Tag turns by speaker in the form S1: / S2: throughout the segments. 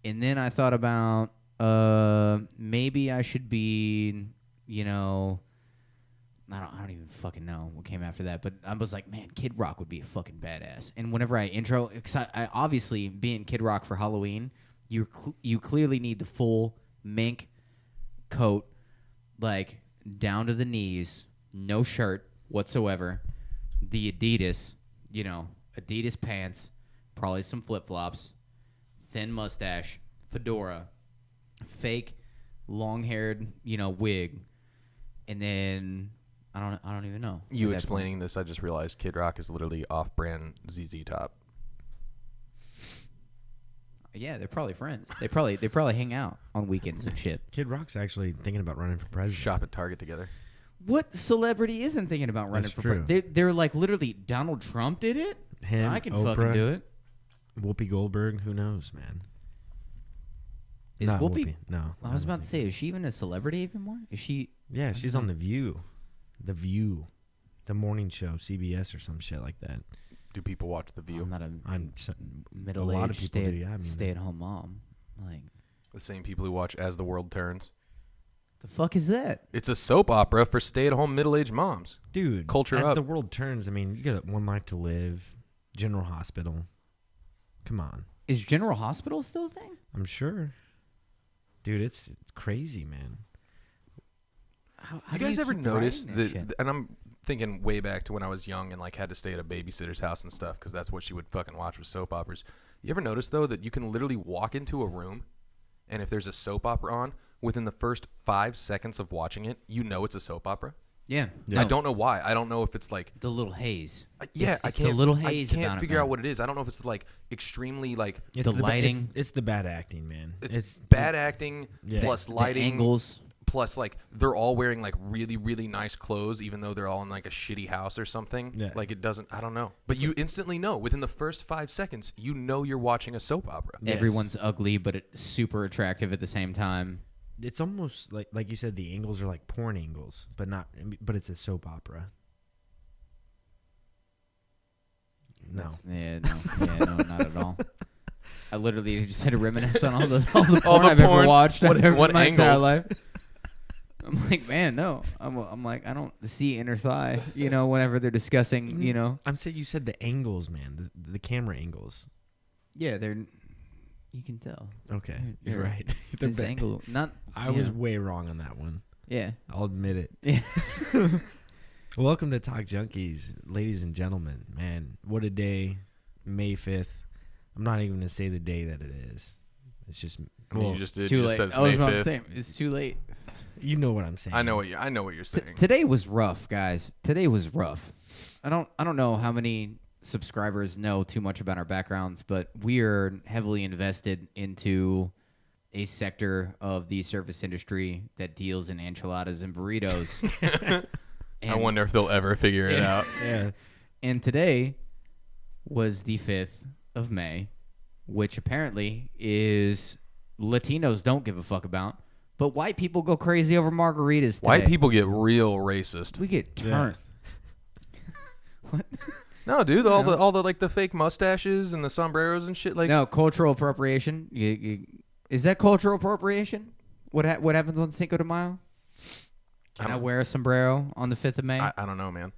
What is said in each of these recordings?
S1: And then I thought about maybe I should be, I don't even fucking know what came after that. But I was like, man, Kid Rock would be a fucking badass. And whenever I intro, I obviously being Kid Rock for Halloween, you clearly need the full mink coat, like down to the knees, no shirt whatsoever, the Adidas pants, probably some flip-flops, thin mustache, fedora, fake long-haired, wig, and then I don't even know.
S2: You explaining this, I just realized Kid Rock is literally off-brand ZZ Top.
S1: Yeah, they're probably friends. They probably hang out on weekends and shit.
S3: Kid Rock's actually thinking about running for president.
S2: Shop at Target together.
S1: What celebrity isn't thinking about running for president? They're like literally Donald Trump did it.
S3: Him,
S1: I can
S3: Oprah,
S1: fucking do it.
S3: Whoopi Goldberg, who knows, man?
S1: Is
S3: Not
S1: Whoopi?
S3: No.
S1: I was about to say, is she even a celebrity anymore? Is she?
S3: Yeah, she's on The View. The View. The morning show, CBS or some shit like that.
S2: Do people watch The View?
S1: I'm not a
S3: middle-aged
S1: lot of people
S3: do,
S1: stay-at-home mom. Like
S2: the same people who watch As the World Turns.
S1: the fuck is that?
S2: It's a soap opera for stay-at-home middle-aged moms.
S3: Dude,
S2: Culture
S3: as
S2: up.
S3: the world turns, I mean, you got One Life to Live, General Hospital. Come on.
S1: Is General Hospital still a thing?
S3: I'm sure. Dude, it's crazy, man.
S1: How
S2: You
S1: do
S2: guys ever
S1: keep
S2: notice
S1: writing that shit?
S2: and I'm thinking way back to when I was young and like had to stay at a babysitter's house and stuff because that's what she would fucking watch was soap operas. You ever notice though that you can literally walk into a room and if there's a soap opera on, within the first 5 seconds of watching it, you know it's a soap opera?
S1: Yeah.
S3: Yeah.
S2: I don't know why. I don't know if it's like
S1: The little haze.
S2: yeah,
S1: It's a little haze
S2: I can't
S1: about it,
S2: figure out
S1: man.
S2: what it is. I don't know if it's like extremely like
S3: It's
S1: The lighting.
S3: It's the bad acting, man.
S2: it's bad acting
S3: Yeah.
S2: plus
S1: The
S2: lighting
S1: angles.
S2: plus like they're all wearing like really really nice clothes even though they're all in like a shitty house or something.
S3: Yeah.
S2: Like it doesn't I don't know. But you instantly know within the first 5 seconds you know you're watching a soap opera.
S3: Yes.
S1: Everyone's ugly, but it's super attractive at the same time.
S3: It's almost like you said, the angles are like porn angles, but it's a soap opera. No.
S1: No, not at all. I literally just had to reminisce on all the porn
S2: the
S1: I've ever
S2: porn.
S1: watched
S2: What
S1: in my entire
S2: angles?
S1: life. I'm like, man, no. I'm like, I don't see inner thigh, whenever they're discussing,
S3: I'm saying you said the angles, man, the camera angles.
S1: Yeah, you can tell.
S3: Okay,
S1: You're
S3: you're right. They're
S1: This
S3: bad.
S1: angle, not.
S3: I was way wrong on that one.
S1: Yeah.
S3: I'll admit it.
S1: Yeah.
S3: Welcome to Talk Junkies, ladies and gentlemen. Man, what a day. May 5th. I'm not even going to say the day that it is. It's just...
S2: I mean, you just did.
S1: It's too
S2: You
S1: late.
S2: just said it's
S1: I was
S2: May
S1: about to
S2: 5th.
S1: say, it's too late.
S3: You know what I'm saying.
S2: I know what you're saying.
S1: Today was rough, guys. Today was rough. I don't know how many subscribers know too much about our backgrounds, but we are heavily invested into a sector of the service industry that deals in enchiladas and burritos.
S2: I wonder if they'll ever figure it out.
S3: Yeah.
S1: And today was the 5th of May, which apparently is Latinos don't give a fuck about, but white people go crazy over margaritas today.
S2: White people get real racist.
S1: We get turned. What?
S2: No, dude, all the like the fake mustaches and the sombreros and shit like
S1: No, cultural appropriation. Is that cultural appropriation? What happens on Cinco de Mayo? Can I wear a sombrero on the 5th of May?
S2: I don't know, man.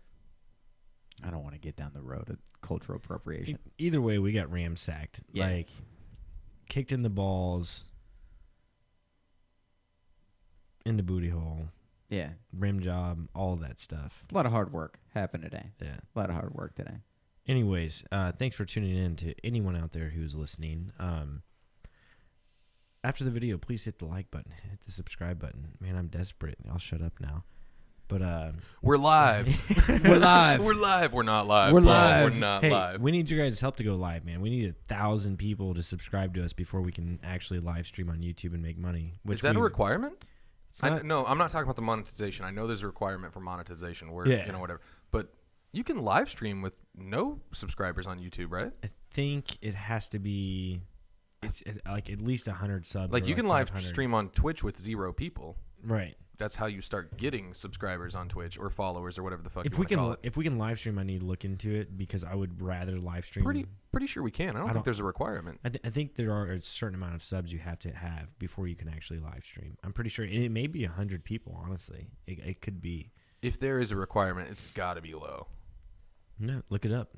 S1: I don't want to get down the road of cultural appropriation.
S3: Either way, we got ramsacked.
S1: Yeah.
S3: Like, kicked in the balls, in the booty hole,
S1: Yeah.
S3: rim job, all of that stuff.
S1: A lot of hard work happened today.
S3: Yeah.
S1: A lot of hard work today.
S3: Anyways, thanks for tuning in to anyone out there who's listening. After the video, please hit the like button, hit the subscribe button. Man, I'm desperate. I'll shut up now. But
S2: We're live.
S1: We're live.
S2: We're live. We're not live.
S1: We're
S2: Paul.
S1: live.
S2: We're not
S3: hey,
S2: live.
S3: we need your guys' help to go live, man. We need 1,000 people to subscribe to us before we can actually live stream on YouTube and make money.
S2: Is that a requirement?
S3: It's not,
S2: No, I'm not talking about the monetization. I know there's a requirement for monetization where,
S3: Yeah.
S2: whatever. But you can live stream with no subscribers on YouTube, right?
S3: I think it has to be... It's like at least 100 subs.
S2: Like
S3: or
S2: you can live
S3: 500.
S2: stream on Twitch with 0 people.
S3: Right.
S2: that's how you start getting subscribers on Twitch or followers or whatever the fuck
S3: If
S2: you
S3: we
S2: want to call it.
S3: if we can live stream, I need to look into it because I would rather live stream.
S2: Pretty sure we can. I don't think there's a requirement.
S3: I think there are a certain amount of subs you have to have before you can actually live stream. I'm pretty sure it may be 100 people. Honestly, it could be.
S2: If there is a requirement, it's got to be low.
S3: No, look it up.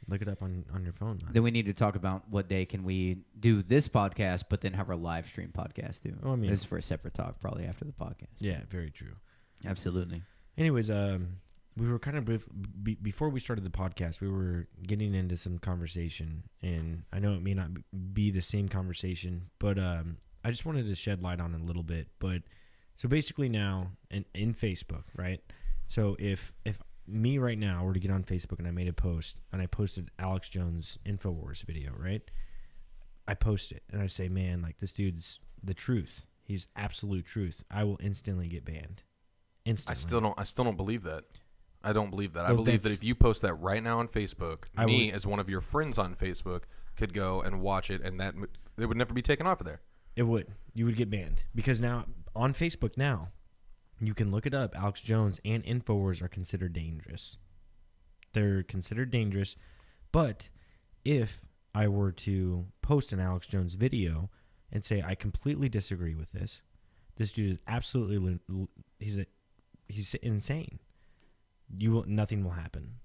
S3: Look it up on your phone. Man.
S1: Then we need to talk about what day can we do this podcast, but then have our live stream podcast too.
S3: Oh, I mean,
S1: this is for a separate talk, probably after the podcast.
S3: Yeah, very true.
S1: Absolutely.
S3: Anyways, we were kind of before we started the podcast, we were getting into some conversation, and I know it may not be the same conversation, but I just wanted to shed light on it a little bit. But so basically now in Facebook, right? So if me right now were to get on Facebook and I made a post and I posted Alex Jones Infowars video, right? I post it and I say, man, like this dude's the truth. He's absolute truth. I will instantly get banned. Instantly.
S2: I still don't believe that. I don't believe that.
S3: Well,
S2: I believe that if you post that right now on Facebook, as one of your friends on Facebook, could go and watch it, and that it would never be taken off of there.
S3: It would. You would get banned because now on Facebook now, you can look it up. Alex Jones and Infowars are considered dangerous. They're considered dangerous, but if I were to post an Alex Jones video and say I completely disagree with this dude is absolutely he's insane. Nothing will happen.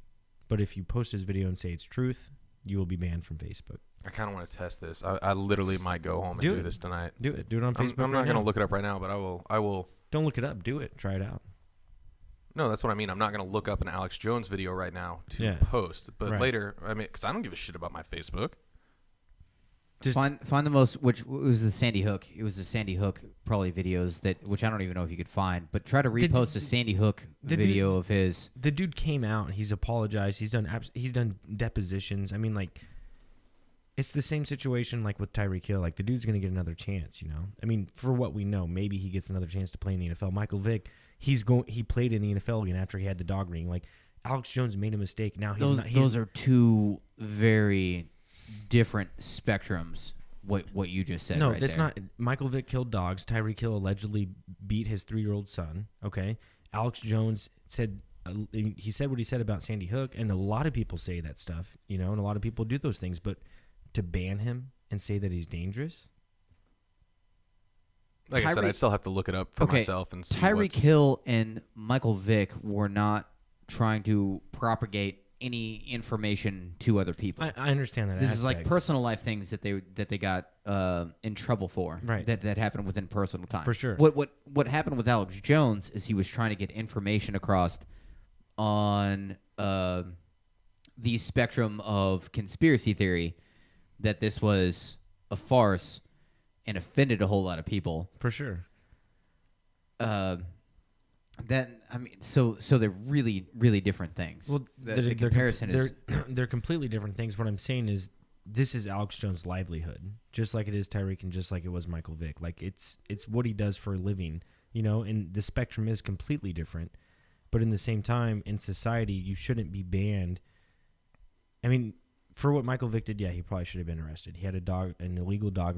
S3: But if you post his video and say it's truth, you will be banned from Facebook.
S2: I kind of want to test this. I literally might go home and do this tonight.
S3: Do it. Do it on Facebook.
S2: I'm not going to look it up right now, but I will.
S3: Don't look it up. Do it. Try it out.
S2: No, that's what I mean. I'm not going to look up an Alex Jones video right now to post. But later, I mean, because I don't give a shit about my Facebook.
S1: Just find the most, which was the Sandy Hook. It was the Sandy Hook probably videos which I don't even know if you could find, but try to repost a Sandy Hook video of his.
S3: The dude came out. He's apologized. He's done depositions. I mean, like, it's the same situation like with Tyreek Hill. Like, the dude's gonna get another chance. You know. I mean, for what we know, maybe he gets another chance to play in the NFL. Michael Vick, he played in the NFL again after he had the dog ring. Like, Alex Jones made a mistake. Now
S1: those are two very different spectrums. What you just said.
S3: No,
S1: right
S3: that's
S1: there.
S3: not. Michael Vick killed dogs. Tyreek Hill allegedly beat his 3-year-old son. Okay, Alex Jones said he said what he said about Sandy Hook, and a lot of people say that stuff, you know, and a lot of people do those things. But to ban him and say that he's dangerous,
S2: like I said, I'd still have to look it up for myself and see.
S1: Tyreek Hill and Michael Vick were not trying to propagate any information to other people.
S3: I understand that.
S1: This is like personal life things that they got in trouble for.
S3: Right.
S1: That happened within personal time.
S3: For sure.
S1: What happened with Alex Jones is he was trying to get information across on the spectrum of conspiracy theory that this was a farce and offended a whole lot of people.
S3: For sure.
S1: So they're really, really different things.
S3: Well,
S1: the comparison is
S3: they're completely different things. What I'm saying is this is Alex Jones' livelihood, just like it is Tyreek and just like it was Michael Vick. Like it's what he does for a living, you know. And the spectrum is completely different, but in the same time, in society, you shouldn't be banned. I mean, for what Michael Vick did, yeah, he probably should have been arrested. He had an illegal dog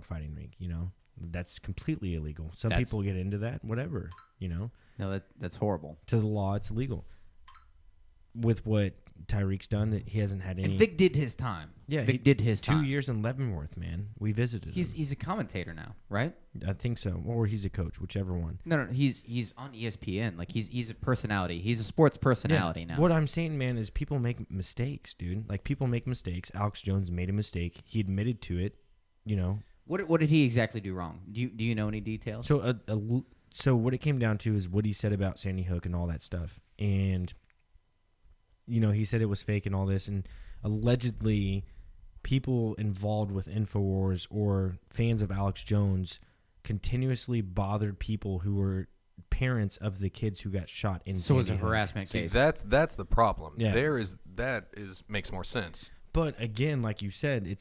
S3: fighting rink. You know, that's completely illegal. Some people get into that, whatever. You know.
S1: No, that's horrible.
S3: To the law, it's illegal. With what Tyreek's done, that he hasn't had any.
S1: And Vic did his time.
S3: Yeah,
S1: Vic did his
S3: 2
S1: time.
S3: 2 years in Leavenworth, man. We visited him.
S1: He's a commentator now, right?
S3: I think so, or he's a coach, whichever one.
S1: No, he's on ESPN. Like he's a personality. He's a sports personality now.
S3: What I'm saying, man, is people make mistakes, dude. Like people make mistakes. Alex Jones made a mistake. He admitted to it. You know.
S1: What did he exactly do wrong? Do you know any details?
S3: So what it came down to is what he said about Sandy Hook and all that stuff. And, you know, he said it was fake and all this. And allegedly people involved with InfoWars or fans of Alex Jones continuously bothered people who were parents of the kids who got shot in
S1: So it was a
S3: Sandy Hook.
S1: harassment case.
S2: That's the problem.
S3: Yeah.
S2: That makes more sense.
S3: But again, like you said,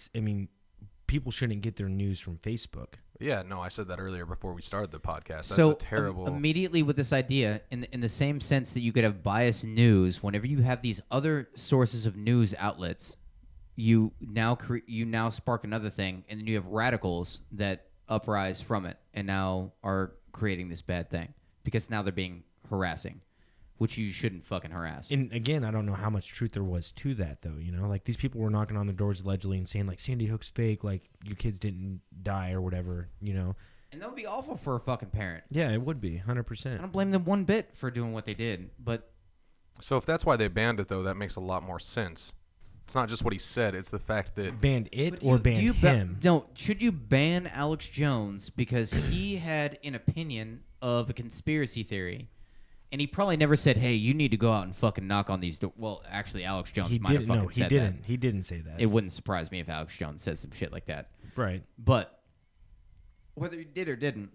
S3: people shouldn't get their news from Facebook.
S2: Yeah, no, I said that earlier before we started the podcast. That's
S1: so
S2: a terrible.
S1: Immediately with this idea, in the same sense that you could have biased news, whenever you have these other sources of news outlets, you now spark another thing, and then you have radicals that uprise from it, and now are creating this bad thing. because now they're being harassing, which you shouldn't fucking harass.
S3: And again, I don't know how much truth there was to that, though. You know, like these people were knocking on the doors allegedly and saying like Sandy Hook's fake, like your kids didn't die or whatever. You know,
S1: And that would be awful for a fucking parent.
S3: yeah, it would be
S1: I
S3: 100%.
S1: don't blame them one bit for doing what they did, but
S2: So if that's why they banned it, though, that makes a lot more sense. It's not just what he said; it's the fact that
S3: Banned it
S1: but
S3: or
S1: do
S3: banned
S1: you
S3: him.
S1: No, should you ban Alex Jones because he had an opinion of a conspiracy theory, and he probably never said, "Hey, you need to go out and fucking knock on these doors." Well, actually, Alex Jones
S3: He
S1: might have
S3: didn't.
S1: fucking
S3: No, he
S1: said
S3: didn't.
S1: that.
S3: He didn't say that.
S1: It wouldn't surprise me if Alex Jones said some shit like that.
S3: Right.
S1: But whether he did or didn't,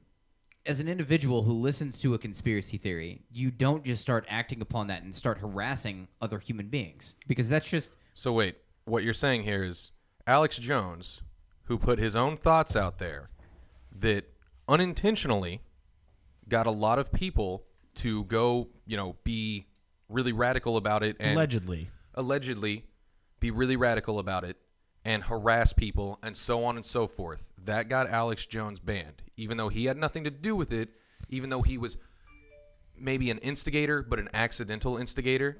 S1: as an individual who listens to a conspiracy theory, you don't just start acting upon that and start harassing other human beings, because that's just
S2: So wait, what you're saying here is Alex Jones, who put his own thoughts out there, that unintentionally got a lot of people to go, be really radical about it and allegedly be really radical about it and harass people and so on and so forth. That got Alex Jones banned, even though he had nothing to do with it, even though he was maybe an instigator, but an accidental instigator.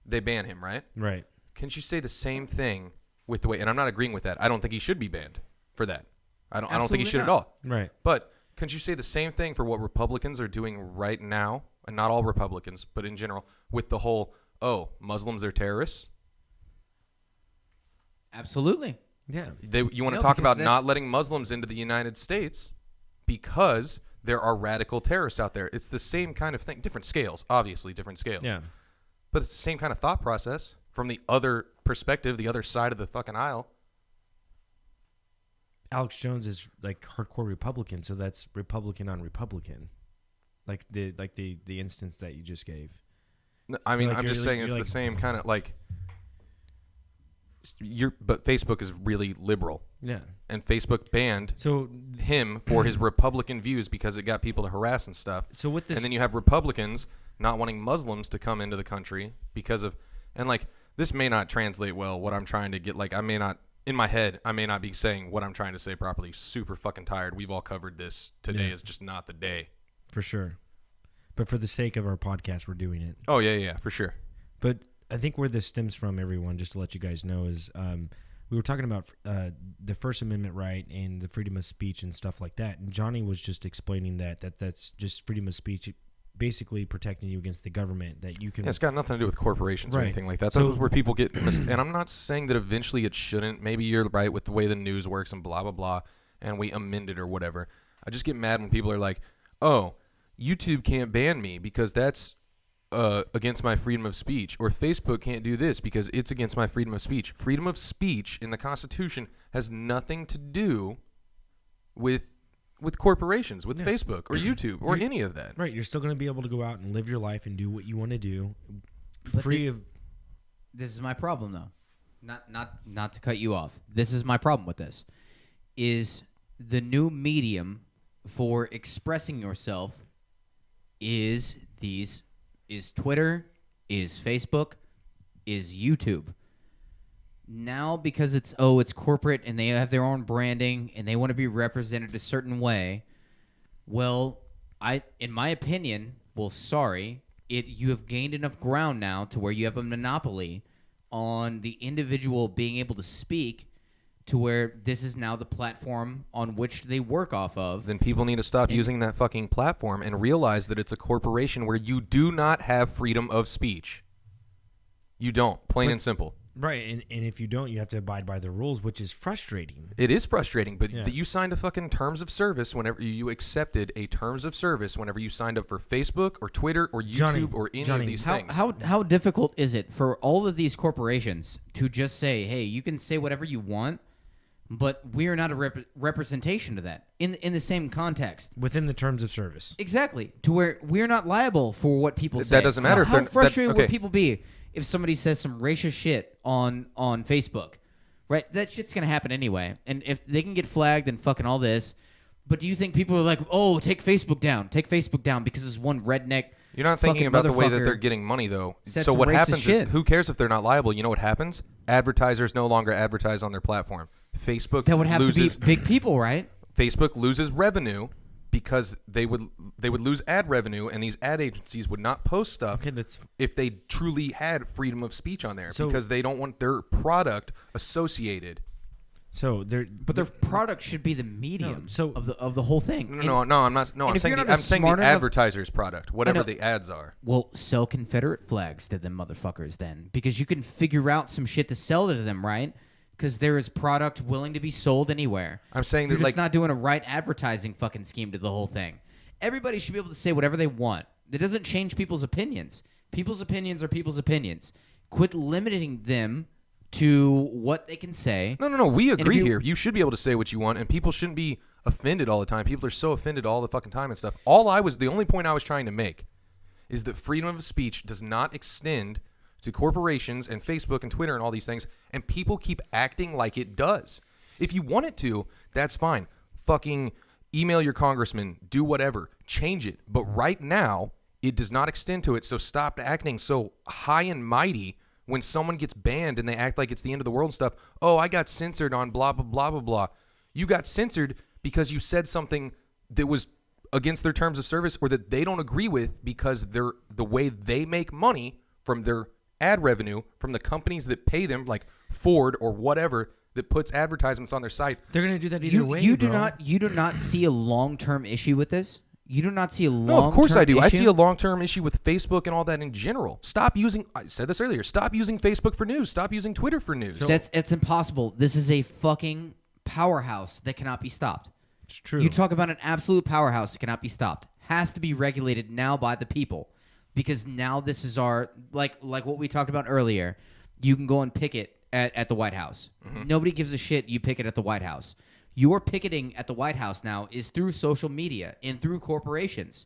S2: They ban him, right?
S3: Right.
S2: Can't you say the same thing with the way? And I'm not agreeing with that. I don't think he should be banned for that. I don't think he
S1: Absolutely
S2: should
S1: not.
S2: at all.
S3: Right.
S2: But can't you say the same thing for what Republicans are doing right now? And not all Republicans, but in general, with the whole, Muslims are terrorists.
S1: absolutely.
S3: Yeah.
S2: You want to
S1: No,
S2: talk
S1: because
S2: about
S1: that's-
S2: not letting Muslims into the United States because there are radical terrorists out there. It's the same kind of thing. Different scales, obviously, different scales.
S3: Yeah.
S2: But it's the same kind of thought process from the other perspective, the other side of the fucking aisle.
S3: Alex Jones is like hardcore Republican, so that's Republican on Republican, like the instance that you just gave.
S2: I mean,
S3: like
S2: I'm
S3: you're
S2: just
S3: like-
S2: saying it's
S3: you're
S2: the
S3: like-
S2: same kind of like. But Facebook is really liberal,
S3: Yeah.
S2: and Facebook banned
S3: So
S2: him for his Republican views because it got people to harass and stuff.
S3: so with this,
S2: And then you have Republicans not wanting Muslims to come into the country because of, and like this may not translate well what I'm trying to get. Like I may not in my head, I may not be saying what I'm trying to say properly. Super fucking tired. We've all covered this. Today
S3: Yeah.
S2: is just not the day.
S3: for sure, but for the sake of our podcast, we're doing it.
S2: Oh yeah, for sure.
S3: But I think where this stems from, everyone, just to let you guys know, is we were talking about the First Amendment right and the freedom of speech and stuff like that. And Johnny was just explaining that's just freedom of speech, basically protecting you against the government, that you can.
S2: Yeah, it's got nothing to do with corporations or
S3: Right.
S2: anything like that.
S3: So-
S2: That's where people get and I'm not saying that eventually it shouldn't. Maybe you're right with the way the news works and blah, blah, blah, and we amend it or whatever. I just get mad when people are like, oh, YouTube can't ban me because that's against my freedom of speech, or Facebook can't do this because it's against my freedom of speech. Freedom of speech in the Constitution has nothing to do with corporations, with
S3: Yeah.
S2: Facebook or YouTube or any of that.
S3: Right, you're still going to be able to go out and live your life and do what you want to do,
S1: But
S3: free of.
S1: This is my problem, though. Not to cut you off. This is my problem with this. Is the new medium for expressing yourself is Twitter, is Facebook, is YouTube. Now, because it's corporate and they have their own branding and they want to be represented a certain way, well, in my opinion, you have gained enough ground now to where you have a monopoly on the individual being able to speak, to where this is now the platform on which they work off of.
S2: Then people need to stop using that fucking platform and realize that it's a corporation where you do not have freedom of speech. You don't, plain and simple.
S3: Right, and if you don't, you have to abide by the rules, which is frustrating.
S2: It is frustrating, but
S3: Yeah.
S2: you signed a fucking terms of service whenever you accepted a terms of service whenever you signed up for Facebook or Twitter or YouTube
S3: Johnny,
S2: or any
S3: Johnny,
S2: of these
S1: How,
S2: things.
S1: how difficult is it for all of these corporations to just say, hey, you can say whatever you want, but we are not a representation of that in the same context?
S3: Within the terms of service.
S1: Exactly. To where we're not liable for what people say.
S2: That doesn't matter if
S1: How
S2: they're-
S1: frustrated
S2: okay.
S1: would people be if somebody says some racist shit on Facebook? Right? That shit's going to happen anyway. And if they can get flagged and fucking all this, but do you think people are like, oh, take Facebook down because this one redneck
S2: You're not thinking
S1: fucking
S2: about the way that
S1: motherfucker
S2: they're getting money, though.
S1: said
S2: So
S1: some
S2: what
S1: racist
S2: happens
S1: shit.
S2: is, who cares if they're not liable? You know what happens? Advertisers no longer advertise on their platform. Facebook
S1: That would have
S2: loses,
S1: to be big people, right?
S2: Facebook loses revenue because they would lose ad revenue, and these ad agencies would not post stuff if they truly had freedom of speech on there, because they don't want their product associated.
S1: So but their product should be the medium of the whole thing.
S2: No, I'm not. No, I'm saying the advertiser's product, whatever the ads are.
S1: Well, sell Confederate flags to them motherfuckers then, because you can figure out some shit to sell to them, right? Because there is product willing to be sold anywhere.
S2: I'm saying
S1: You're
S2: that
S1: just not doing a right advertising fucking scheme to the whole thing. Everybody should be able to say whatever they want. It doesn't change people's opinions. People's opinions are people's opinions. Quit limiting them to what they can say.
S2: No. We agree here. You should be able to say what you want, and people shouldn't be offended all the time. People are so offended all the fucking time and stuff. The only point I was trying to make is that freedom of speech does not extend to corporations and Facebook and Twitter and all these things, and people keep acting like it does. If you want it to, that's fine. Fucking email your congressman, do whatever, change it. But right now, it does not extend to it, so stop acting so high and mighty when someone gets banned and they act like it's the end of the world and stuff. Oh, I got censored on blah, blah, blah, blah, blah. You got censored because you said something that was against their terms of service or that they don't agree with, because the way they make money from their ad revenue from the companies that pay them, like Ford or whatever, that puts advertisements on their site.
S3: They're going to do that either way,
S1: You do not see a long-term issue with this? You do not see a long-term issue?
S2: No, of course I do. I see a long-term issue with Facebook and all that in general. I said this earlier, stop using Facebook for news. Stop using Twitter for news.
S1: It's impossible. This is a fucking powerhouse that cannot be stopped.
S3: It's true.
S1: You talk about an absolute powerhouse that cannot be stopped. Has to be regulated now by the people. Because now this is our, like what we talked about earlier, you can go and picket at the White House. Mm-hmm. Nobody gives a shit you picket at the White House. Your picketing at the White House now is through social media and through corporations.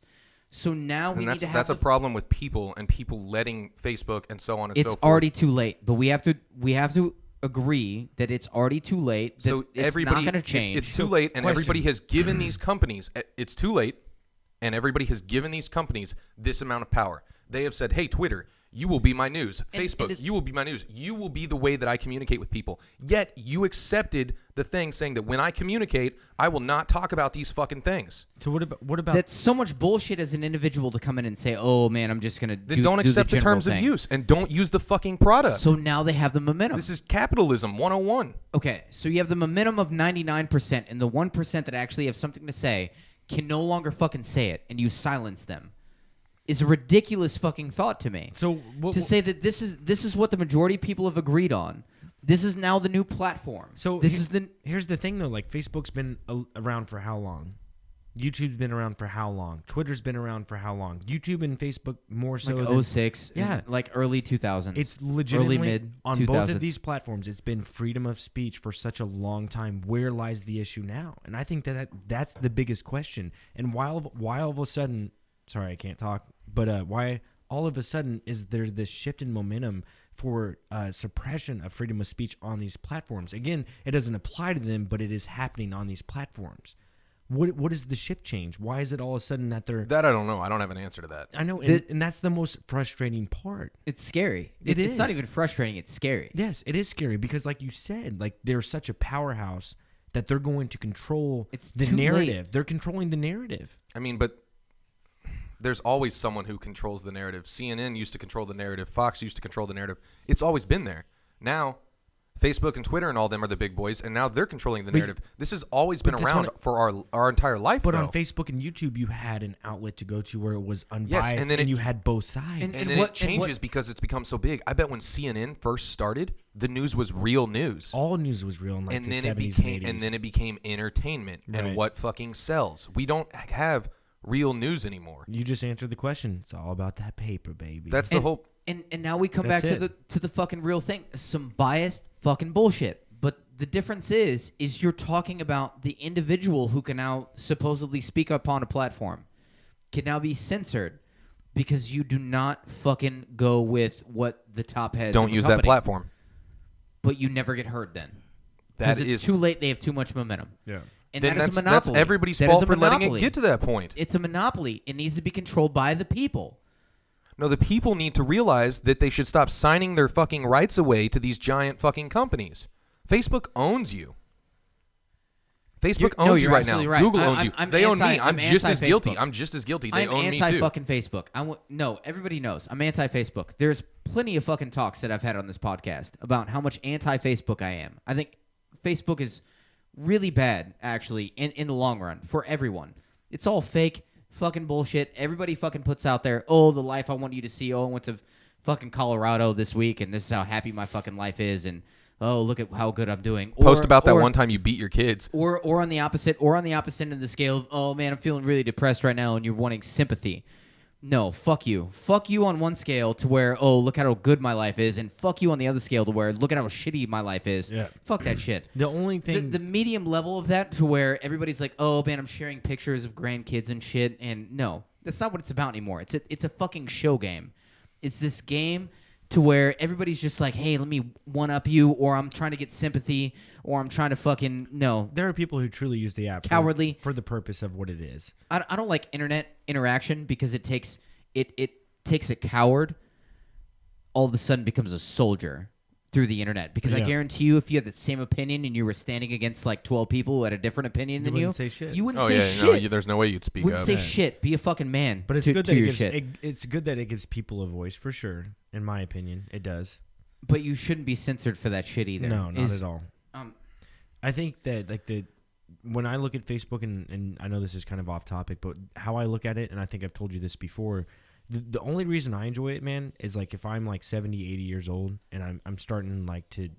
S1: So now we need to have...
S2: That's a problem with people and people letting Facebook and so on and so forth.
S1: It's already too late, but we have to agree that it's already too late, that it's not going to change.
S2: It's too late, and everybody has given these companies... It's too late. And everybody has given these companies this amount of power. They have said, hey, Twitter, you will be my news. Facebook, you will be my news. You will be the way that I communicate with people. Yet you accepted the thing saying that when I communicate, I will not talk about these fucking things.
S3: So what about
S1: that's so much bullshit as an individual to come in and say, oh, man, I'm just going to
S2: Then don't accept the terms of use and don't use the fucking product.
S1: So now they have the momentum.
S2: This is capitalism 101.
S1: Okay, so you have the momentum of 99%, and the 1% that actually have something to say can no longer fucking say it, and you silence them, is a ridiculous fucking thought to me.
S3: So
S1: to say that this is what the majority of people have agreed on. This is now the new platform.
S3: So here's the thing though, like Facebook's been around for how long? YouTube's been around for how long? Twitter's been around for how long? YouTube and Facebook more so
S1: like 06,
S3: yeah,
S1: like early 2000s.
S3: It's legitimately
S1: early mid
S3: on
S1: 2000s.
S3: both of these platforms. It's been freedom of speech for such a long time. Where lies the issue now? And I think that's the biggest question. And why all of a sudden, sorry, I can't talk, but why all of a sudden is there this shift in momentum for suppression of freedom of speech on these platforms? Again, it doesn't apply to them, but it is happening on these platforms. What is the shift change? Why is it all of a sudden that they're...
S2: That I don't know. I don't have an answer to that.
S3: I know, and that's the most frustrating part.
S1: It's scary.
S3: It is.
S1: It's not even frustrating. It's scary.
S3: Yes, it is scary because, like you said, like they're such a powerhouse that they're going to control the narrative. Late. They're controlling the narrative.
S2: I mean, but there's always someone who controls the narrative. CNN used to control the narrative. Fox used to control the narrative. It's always been there. Now... Facebook and Twitter and all them are the big boys, and now they're controlling the narrative. This has always been around for our entire life,
S3: But
S2: though.
S3: on Facebook and YouTube, you had an outlet to go to where it was unbiased, and you had both sides.
S2: And then it changes because it's become so big. I bet when CNN first started, the news was real news.
S3: All news was real in like the 70s and 80s.
S2: And then it became entertainment and what fucking sells. We don't have real news anymore.
S3: You just answered the question. It's all about that paper, baby.
S2: That's the whole...
S1: And now we come back to the fucking real thing. Some biased fucking bullshit. But the difference is you're talking about the individual who can now supposedly speak up on a platform can now be censored because you do not fucking go with what the top heads
S2: don't use that platform.
S1: But you never get heard then.
S2: Because
S1: it's too late. They have too much momentum.
S3: Yeah.
S1: And that is a monopoly.
S2: That's everybody's fault for letting it get to that point.
S1: It's a monopoly. It needs to be controlled by the people.
S2: No, the people need to realize that they should stop signing their fucking rights away to these giant fucking companies. Facebook owns you. Facebook owns you right now.
S1: Right.
S2: Google owns you. They own me. I'm just as guilty.
S1: Facebook.
S2: I'm just as guilty. They
S1: I'm
S2: own me too.
S1: anti-fucking Facebook. No, everybody knows. I'm anti-Facebook. There's plenty of fucking talks that I've had on this podcast about how much anti-Facebook I am. I think Facebook is really bad, actually, in the long run for everyone. It's all fake fucking bullshit. Everybody fucking puts out there, oh, the life I want you to see. Oh, I went to fucking Colorado this week, and this is how happy my fucking life is, and oh, look at how good I'm doing.
S2: Post about that one time you beat your kids.
S1: Or on the opposite end of the scale of, oh man, I'm feeling really depressed right now, and you're wanting sympathy. No, fuck you. Fuck you on one scale to where, oh, look how good my life is, and fuck you on the other scale to where, look at how shitty my life is.
S3: Yeah.
S1: Fuck that shit.
S3: The only thing...
S1: The medium level of that to where everybody's like, oh man, I'm sharing pictures of grandkids and shit, and no, that's not what it's about anymore. It's a fucking show game. It's this game to where everybody's just like, hey, let me one-up you, or I'm trying to get sympathy, or I'm trying to fucking, no.
S3: There are people who truly use the app
S1: Cowardly.
S3: For the purpose of what it is.
S1: I don't like internet interaction because it takes a coward all of a sudden becomes a soldier through the internet. Because I guarantee you, if you had the same opinion and you were standing against like 12 people who had a different opinion than you,
S3: wouldn't say shit.
S1: You wouldn't say shit.
S2: No, there's no way you'd speak
S1: wouldn't
S2: up.
S1: say shit. Be a fucking man.
S3: But it's
S1: to,
S3: good
S1: to
S3: that
S1: your
S3: it gives,
S1: shit.
S3: it's good that it gives people a voice for sure. In my opinion, it does.
S1: But you shouldn't be censored for that shit either.
S3: No, not at all. I think that like when I look at Facebook, and I know this is kind of off topic, but how I look at it, and I think I've told you this before, the only reason I enjoy it, man, is like if I'm like 70, 80 years old and I'm starting like to,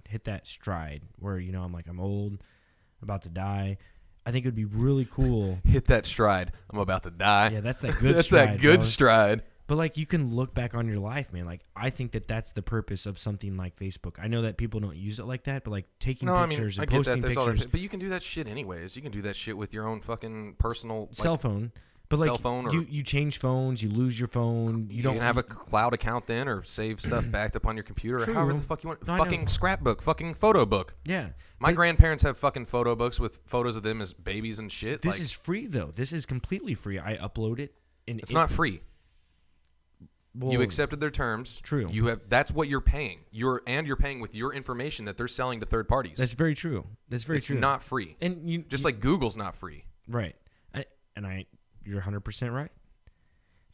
S3: hit that stride where, I'm like, I'm old, about to die. I think it would be really cool.
S2: Hit that stride. I'm about to die.
S3: Yeah, that's that good
S2: that's
S3: stride.
S2: That's that good
S3: bro.
S2: stride.
S3: But, like, you can look back on your life, man. Like, I think that's the purpose of something like Facebook. I know that people don't use it like that, but, like, taking pictures and posting pictures.
S2: But you can do that shit anyways. You can do that shit with your own fucking personal...
S3: cell phone. But, like,
S2: cell phone
S3: you change phones, you lose your phone. You don't
S2: can have a cloud account then or save stuff backed up on your computer
S3: True.
S2: or however the fuck you want.
S3: No,
S2: fucking scrapbook, fucking photo book.
S3: Yeah.
S2: My grandparents have fucking photo books with photos of them as babies and shit.
S3: This is free, though. This is completely free. I upload it.
S2: It's not free.
S3: Well,
S2: you accepted their terms.
S3: True.
S2: That's what you're paying. You're paying with your information that they're selling to third parties.
S3: That's very true. That's very true.
S2: It's not free.
S3: And
S2: like Google's not free.
S3: Right. You're 100% right.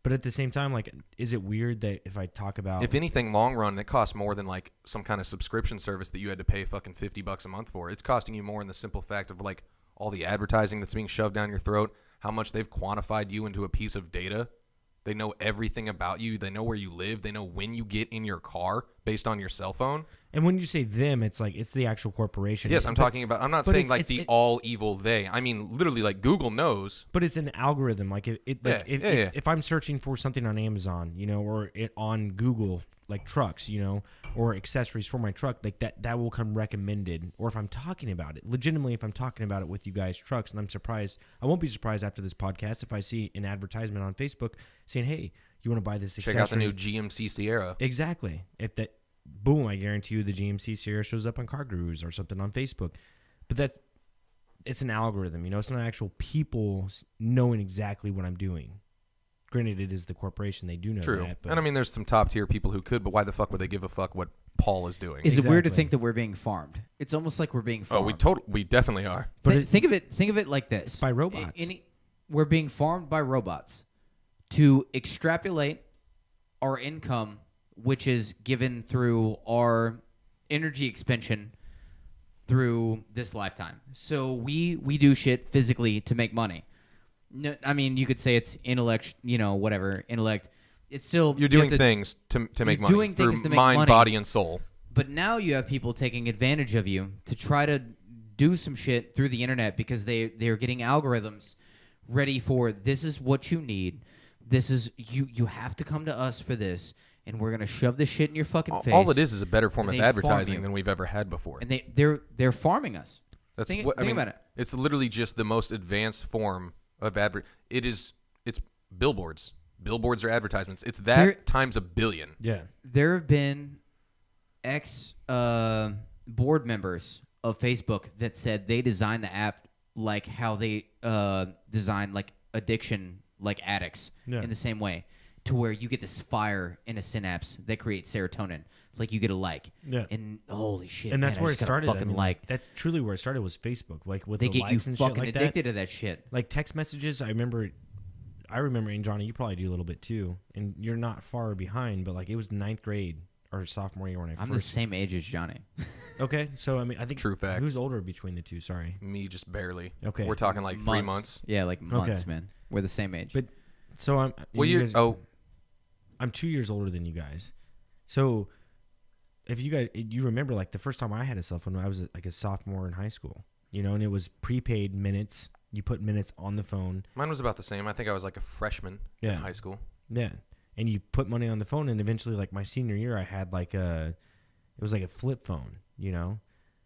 S3: But at the same time, like, is it weird that if I talk about...
S2: If anything, long run, it costs more than, like, some kind of subscription service that you had to pay fucking $50 a month for. It's costing you more in the simple fact of, like, all the advertising that's being shoved down your throat, how much they've quantified you into a piece of data. They know everything about you. They know where you live. They know when you get in your car based on your cell phone.
S3: And when you say them, it's like it's the actual corporation.
S2: Yes, I'm talking about. I'm not saying like the all evil they. I mean, literally, like Google knows.
S3: But it's an algorithm. Like if I'm searching for something on Amazon, or on Google, like trucks, or accessories for my truck, like that will come recommended. Or if I'm talking about it, legitimately, if I'm talking about it with you guys, trucks, and I'm surprised, I won't be surprised after this podcast if I see an advertisement on Facebook saying, "Hey, you want to buy this accessory?
S2: Check out the new GMC Sierra."
S3: Exactly. If that. Boom, I guarantee you the GMC Sierra shows up on Car Gurus or something on Facebook. But it's an algorithm, it's not actual people knowing exactly what I'm doing. Granted, it is the corporation, they do know
S2: True.
S3: that. But
S2: and I mean, there's some top tier people who could, but why the fuck would they give a fuck what Paul is doing?
S1: Is it weird to think that we're being farmed? It's almost like we're being farmed.
S2: Oh, we definitely are.
S1: But think of it like this.
S3: By robots.
S1: We're being farmed by robots to extrapolate our income, which is given through our energy expansion through this lifetime. So we do shit physically to make money. No, I mean, you could say it's intellect, whatever, intellect. It's still...
S2: You're doing things to make money.
S1: Doing things
S2: through
S1: to make
S2: mind,
S1: money.
S2: body, and soul.
S1: But now you have people taking advantage of you to try to do some shit through the internet because they're getting algorithms ready for, this is what you need. This is... You have to come to us for this. And we're gonna shove this shit in your fucking face.
S2: All it is a better form of advertising than we've ever had before.
S1: And they're farming us. Think about it.
S2: It's literally just the most advanced form of It's billboards. Billboards are advertisements. It's that times a billion.
S3: Yeah.
S1: There have been board members of Facebook that said they designed the app like how they design like addiction, like addicts, in the same way. To where you get this fire in a synapse that creates serotonin. like you get a like.
S3: Yeah.
S1: And holy shit,
S3: And that's
S1: man, I
S3: where it
S1: just got a
S3: started.
S1: Fucking like.
S3: That's truly where it started was Facebook. Like with
S1: They
S3: the
S1: get you
S3: likes and shit
S1: fucking
S3: like
S1: addicted
S3: that.
S1: to that shit.
S3: Like text messages, I remember, and Johnny, you probably do a little bit too. And you're not far behind, but like it was 9th grade or sophomore year when I
S1: I'm
S3: first.
S1: the same age as Johnny.
S3: Okay, so I mean, I think
S2: True facts.
S3: Who's older between the two? Sorry.
S2: Me, just barely.
S3: Okay.
S2: We're talking like 3 months.
S1: Yeah, like months, man. We're the same age.
S3: But so I'm.
S2: Well,
S3: you guys, I'm 2 years older than you guys. So if you remember, like the first time I had a cell phone, I was like a sophomore in high school. And it was prepaid minutes. You put minutes on the phone.
S2: Mine was about the same. I think I was like a freshman in high school.
S3: Yeah. And you put money on the phone, and eventually, like my senior year, I had like it was like a flip phone,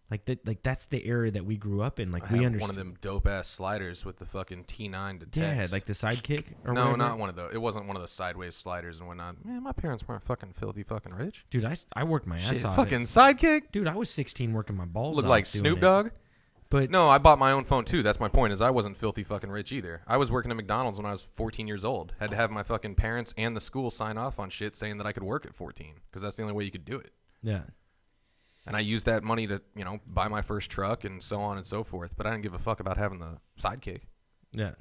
S3: like that. Like that's the era that we grew up in. Like
S2: I
S3: we
S2: had
S3: understood.
S2: one of them dope ass sliders with the fucking T9 to text.
S3: Yeah, like the Sidekick. Or
S2: no,
S3: whatever.
S2: not one of those. It wasn't one of the sideways sliders and whatnot. Man, my parents weren't fucking filthy fucking rich.
S3: Dude, I worked my ass
S2: Shit,
S3: off.
S2: fucking Sidekick.
S3: Dude, I was 16 working my balls
S2: Look
S3: off
S2: like
S3: doing
S2: Snoop
S3: it.
S2: Dogg.
S3: But
S2: No, I bought my own phone too. That's my point. Is I wasn't filthy fucking rich either. I was working at McDonald's when I was 14 years old. Had to have my fucking parents and the school sign off on shit saying that I could work at 14 because that's the only way you could do it.
S3: yeah.
S2: And I used that money to, buy my first truck and so on and so forth. But I didn't give a fuck about having the Sidekick.
S3: Yeah.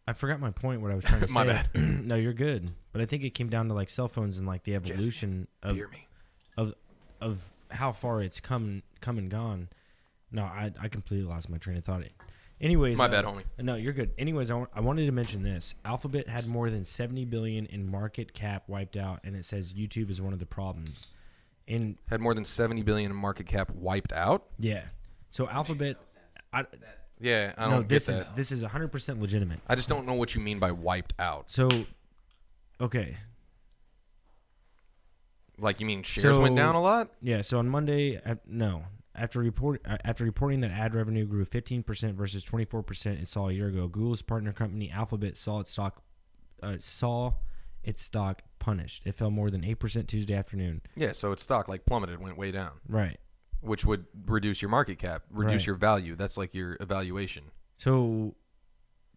S3: I forgot my point. What I was trying to say.
S2: My bad.
S3: No, you're good. But I think it came down to like cell phones and like the evolution
S2: Hear me.
S3: of how far it's come and gone. No, I completely lost my train of thought. Anyways,
S2: My bad, homie.
S3: No, you're good. Anyways, I wanted to mention this. Alphabet had more than 70 billion in market cap wiped out, and it says YouTube is one of the problems. And
S2: Had more than 70 billion in market cap wiped out.
S3: yeah, so Alphabet.
S2: Yeah, I don't
S3: No,
S2: get
S3: this
S2: that.
S3: is 100% legitimate.
S2: I just don't know what you mean by wiped out.
S3: So, okay,
S2: Like you mean shares went down a lot?
S3: yeah. So on Monday, after reporting that ad revenue grew 15% versus 24% it saw a year ago, Google's partner company Alphabet saw its stock punished. It fell more than 8% Tuesday afternoon.
S2: Yeah, so its stock like plummeted, went way down,
S3: Right.
S2: which would reduce your market cap, reduce
S3: Right.
S2: your value. That's like your evaluation.
S3: So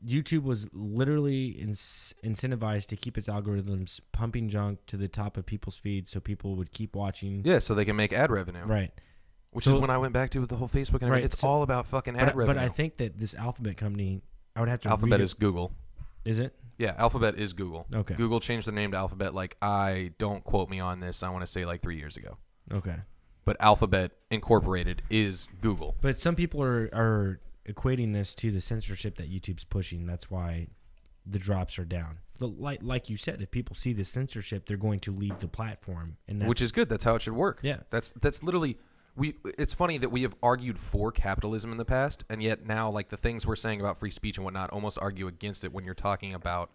S3: YouTube was literally incentivized to keep its algorithms pumping junk to the top of people's feeds so people would keep watching.
S2: Yeah, so they can make ad revenue.
S3: Right.
S2: Which
S3: So-
S2: is when I went back to with the whole Facebook and everything.
S3: Right,
S2: It's
S3: so-
S2: all about fucking ad revenue.
S3: But I think that this Alphabet company, I would have to
S2: Alphabet
S3: read
S2: is Google.
S3: Is it?
S2: Yeah, Alphabet is Google.
S3: Okay.
S2: Google changed the name to Alphabet don't quote me on this, I want to say like 3 years ago.
S3: Okay.
S2: But Alphabet Incorporated is Google.
S3: But some people are equating this to the censorship that YouTube's pushing. That's why the drops are down. Like you said, if people see the censorship, they're going to leave the platform, and that's,
S2: Which is good. That's how it should work.
S3: Yeah.
S2: That's literally it's funny that we have argued for capitalism in the past, and yet now like the things we're saying about free speech and whatnot almost argue against it when you're talking about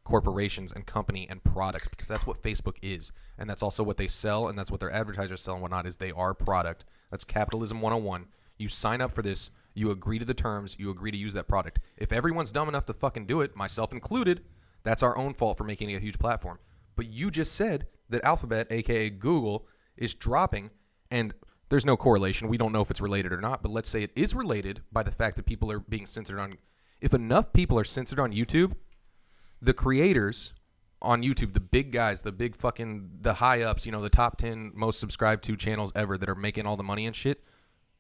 S2: corporations and company and product, because that's what Facebook is, and that's also what they sell, and that's what their advertisers sell and whatnot is they are product. That's capitalism 101. You sign up for this, you agree to the terms, you agree to use that product. If everyone's dumb enough to fucking do it, myself included, that's our own fault for making it a huge platform. But you just said that Alphabet, aka Google, is dropping, and there's no correlation. We don't know if it's related or not, but let's say it is related by the fact that people are being censored on. If enough people are censored on YouTube, the creators on YouTube, the big guys, the big fucking, the high ups, the top 10 most subscribed to channels ever that are making all the money and shit,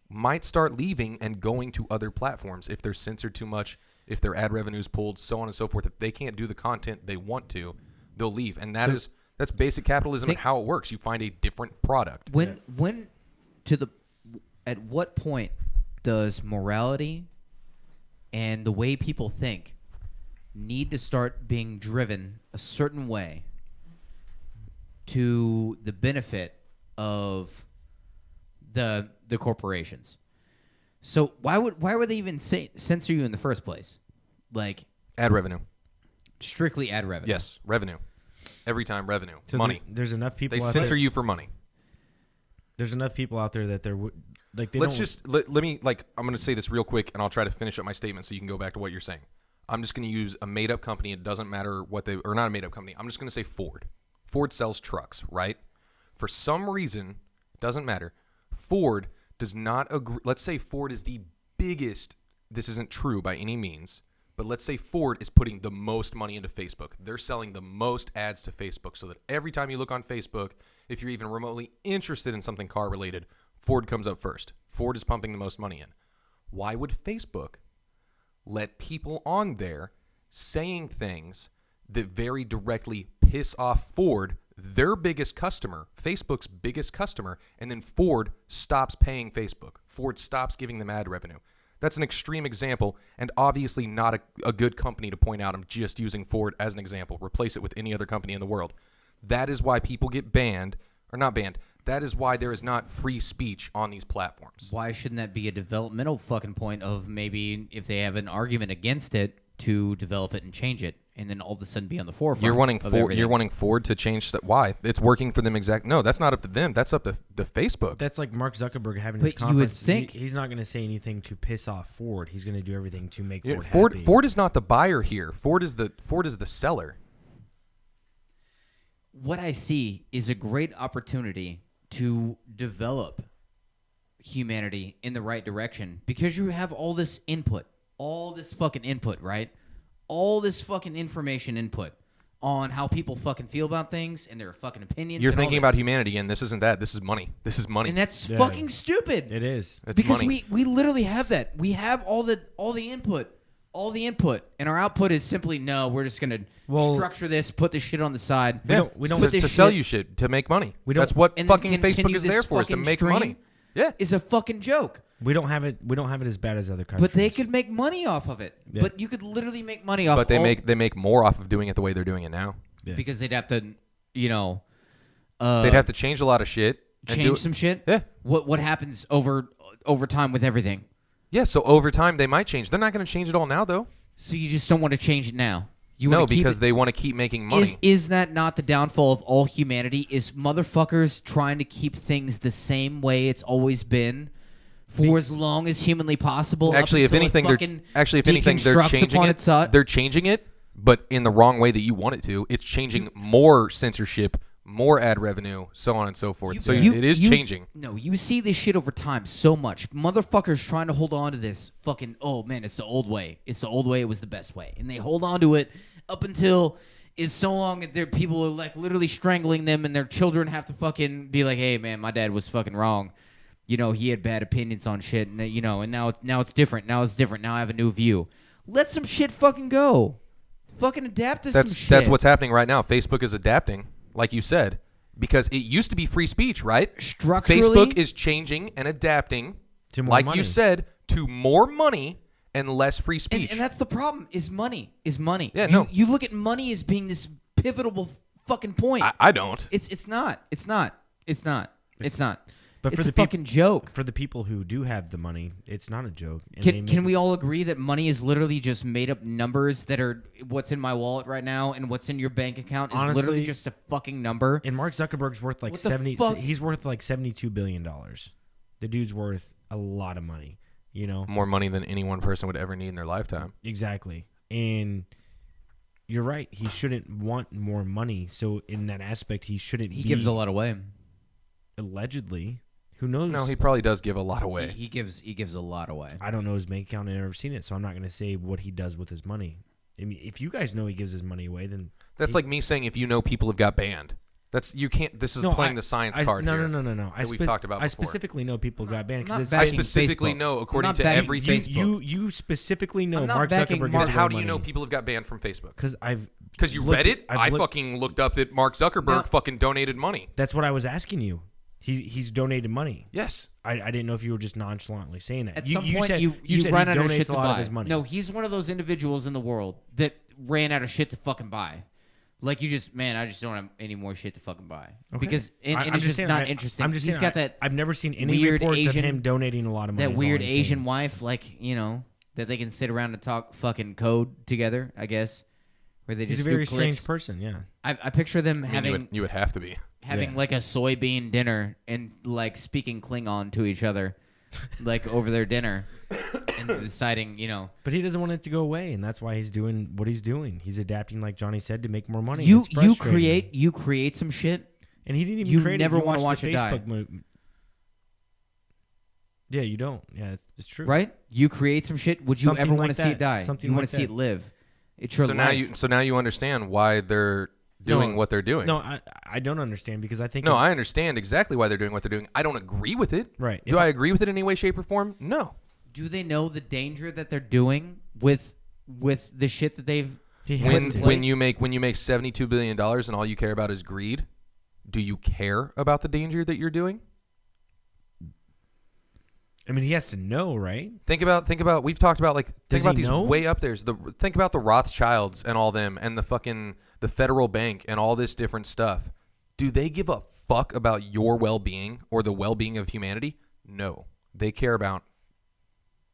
S2: might start leaving and going to other platforms if they're censored too much, if their ad revenue's pulled, so on and so forth. If they can't do the content they want to, they'll leave. And that's basic capitalism and how it works. You find a different product.
S1: At what point does morality and the way people think need to start being driven a certain way to the benefit of the corporations? So why would they even censor you in the first place? Like
S2: Ad revenue.
S1: strictly ad revenue.
S2: Yes, revenue. Every time revenue.
S3: so
S2: money.
S3: There's enough people.
S2: They
S3: out
S2: censor
S3: there,
S2: you for money.
S3: There's enough people out there that they're like they
S2: Let's
S3: don't.
S2: just let me I'm going to say this real quick and I'll try to finish up my statement so you can go back to what you're saying. I'm just going to use a made up company. It doesn't matter what they, or not a made up company. I'm just going to say Ford. Ford sells trucks, right? For some reason, doesn't matter. Ford does not agree. Let's say Ford is the biggest. This isn't true by any means, But let's say Ford is putting the most money into Facebook. They're selling the most ads to Facebook so that every time you look on Facebook, if you're even remotely interested in something car related, Ford comes up first. Ford is pumping the most money in. Why would Facebook let people on there saying things that very directly piss off Ford, their biggest customer, Facebook's biggest customer, and then Ford stops paying Facebook? Ford stops giving them ad revenue. That's an extreme example and obviously not a good company to point out. I'm just using Ford as an example. Replace it with any other company in the world. That is why people get banned, or not banned. That is why there is not free speech on these platforms.
S1: Why shouldn't that be a developmental fucking point of maybe if they have an argument against it to develop it and change it, and then all of a sudden be on the forefront?
S2: You're wanting Ford to change that. Why? It's working for them No, that's not up to them. That's up to the Facebook.
S3: That's like Mark Zuckerberg having his
S1: But you would
S3: conference.
S1: think-
S3: He's not going to say anything to piss off Ford. He's going to do everything to make Ford
S2: Ford
S3: happy.
S2: Ford is not the buyer here. Ford is the seller.
S1: What I see is a great opportunity to develop humanity in the right direction because you have all this input, all this fucking input, right? All this fucking information input on how people fucking feel about things and their fucking opinions.
S2: You're
S1: and all
S2: thinking
S1: this.
S2: about humanity, and this isn't that. This is money. This is money.
S1: And that's
S3: Yeah.
S1: fucking stupid.
S3: It is.
S2: It's
S1: because
S2: money.
S1: we literally have that. We have all the input. All the input, and our output is simply no. We're just gonna structure this, put this shit on the side.
S3: We don't
S1: put
S2: to
S1: this
S2: sell
S1: shit-
S2: you shit to make money.
S3: We don't-
S2: That's what
S1: and then
S2: fucking Facebook
S1: continue
S2: is there
S1: this
S2: for, is to
S1: fucking
S2: make
S1: stream
S2: money. Yeah.
S1: Is a fucking joke.
S3: We don't have it. We don't have it as bad as other countries.
S1: But they could make money off of it.
S3: Yeah.
S1: But you could literally make money off.
S2: But they
S1: all-
S2: make more off of doing it the way they're doing it now.
S3: Yeah.
S1: because they'd have to,
S2: They'd have to change a lot of shit. and do
S1: change
S2: it-
S1: some shit.
S2: Yeah.
S1: What happens over time with everything?
S2: Yeah, so over time they might change. They're not going to change it all now, though.
S1: So you just don't want to change it now. You
S2: No,
S1: want to keep
S2: because
S1: it,
S2: they want to keep making money.
S1: Is that not the downfall of all humanity? Is motherfuckers trying to keep things the same way it's always been for as long as humanly possible?
S2: Actually, if anything, they're
S1: deconstructs
S2: changing
S1: upon
S2: it.
S1: itself?
S2: They're changing it, but in the wrong way that you want it to. It's changing more censorship, more ad revenue, so on and so forth. So it is changing.
S1: No, you see this shit over time so much. Motherfuckers trying to hold on to this fucking, oh man, it's the old way. It's the old way. It was the best way. And they hold on to it up until it's so long that their people are like literally strangling them and their children have to fucking be like, hey man, my dad was fucking wrong. He had bad opinions on shit. And, and now it's different. Now it's different. Now I have a new view. Let some shit fucking go. Fucking adapt to some shit.
S2: That's what's happening right now. Facebook is adapting, like you said, because it used to be free speech, right?
S1: Structurally,
S2: Facebook is changing and adapting,
S3: To more
S2: like
S3: money.
S2: you said, to more money and less free speech.
S1: and that's the problem. Is money.
S2: Yeah, no.
S1: You look at money as being this pivotal fucking point.
S2: I don't.
S1: It's not. It's not.
S3: But
S1: It's
S3: for
S1: a
S3: the peop-
S1: fucking joke.
S3: For the people who do have the money, it's not a joke. And
S1: Can we all agree that money is literally just made up numbers that are what's in my wallet right now and what's in your bank account is
S3: Honestly,
S1: literally just a fucking number?
S3: And Mark Zuckerberg's worth like
S1: What the
S3: 70.
S1: fuck?
S3: He's worth like $72 billion. The dude's worth a lot of money.
S2: More money than any one person would ever need in their lifetime.
S3: Exactly. And you're right. He shouldn't want more money. So in that aspect, he shouldn't.
S1: He
S3: be,
S1: gives a lot away.
S3: Allegedly. Who knows?
S2: No, he probably does give a lot away.
S1: He gives a lot away.
S3: I don't know his bank account. I've never seen it, so I'm not going to say what he does with his money. I mean, if you guys know he gives his money away, then
S2: That's like me saying if you know people have got banned. That's you can't. This is playing the science card
S3: no,
S2: here.
S3: No.
S2: that we've talked about
S3: I
S2: before.
S3: specifically know people got banned
S1: not
S3: because
S2: I
S1: backing
S2: specifically
S1: Facebook.
S2: know, according
S1: I'm not
S2: to
S1: backing
S2: every
S1: Facebook.
S2: Facebook.
S3: you specifically know
S1: I'm not
S3: Mark
S1: backing
S3: Zuckerberg.
S1: Mark-
S3: gives
S2: How
S3: away
S2: do you know
S3: money.
S2: people have got banned from Facebook?
S3: Because
S2: You read it? I
S3: looked-
S2: fucking looked up that Mark Zuckerberg fucking donated money.
S3: That's what I was asking you. He's donated money.
S2: Yes.
S3: I didn't know if you were just nonchalantly saying that.
S1: At
S3: you,
S1: some
S3: you
S1: point,
S3: said,
S1: you
S3: said
S1: run
S3: he
S1: out of
S3: donates
S1: shit
S3: a
S1: to
S3: lot
S1: buy.
S3: of his money.
S1: No, he's one of those individuals in the world that ran out of shit to fucking buy. Like I just don't have any more shit to fucking buy because
S3: I'm
S1: it's just
S3: saying,
S1: not interesting.
S3: I'm just
S1: He's
S3: saying,
S1: got that
S3: I've never seen any
S1: weird
S3: reports
S1: Asian-
S3: of him donating a lot of money.
S1: that
S3: is all
S1: weird
S3: I'm
S1: Asian
S3: saying.
S1: wife, like that they can sit around and talk fucking code together. I guess where they
S3: He's
S1: just
S3: a very
S1: do clicks.
S3: strange person. Yeah.
S1: I picture them
S2: I mean,
S1: having
S2: you would have to be.
S3: Yeah.
S1: like a soybean dinner and like speaking Klingon to each other, like over their dinner, and deciding,
S3: But he doesn't want it to go away, and that's why he's doing what he's doing. He's adapting, like Johnny said, to make more money.
S1: you
S3: It's frustrating.
S1: create some shit.
S3: and he didn't even
S1: you
S3: create
S1: never
S3: it.
S1: wanna watch
S3: the
S1: it die.
S3: Facebook Yeah, you don't. Yeah, it's true.
S1: Right? You create some shit. Would you
S3: Something
S1: ever want
S3: like
S1: to see it
S3: that.
S1: die?
S3: Something
S1: You want
S3: like
S1: to see
S3: that.
S1: it live. It's your
S2: So
S1: life.
S2: now you understand why they're doing what they're doing.
S3: No, I don't understand because I think
S2: No, I understand exactly why they're doing what they're doing. I don't agree with it.
S3: Right.
S2: Do I agree with it in any way, shape, or form? No.
S1: Do they know the danger that they're doing with the shit that they've
S3: He has
S1: in
S3: to.
S1: place?
S2: When you make $72 billion and all you care about is greed, do you care about the danger that you're doing?
S3: I mean, he has to know, right?
S2: Think about we've talked about think
S3: Does
S2: about
S3: he
S2: these
S3: know?
S2: way up there's think about the Rothschilds and all them and the federal bank and all this different stuff. Do they give a fuck about your well-being or the well-being of humanity? No. They care about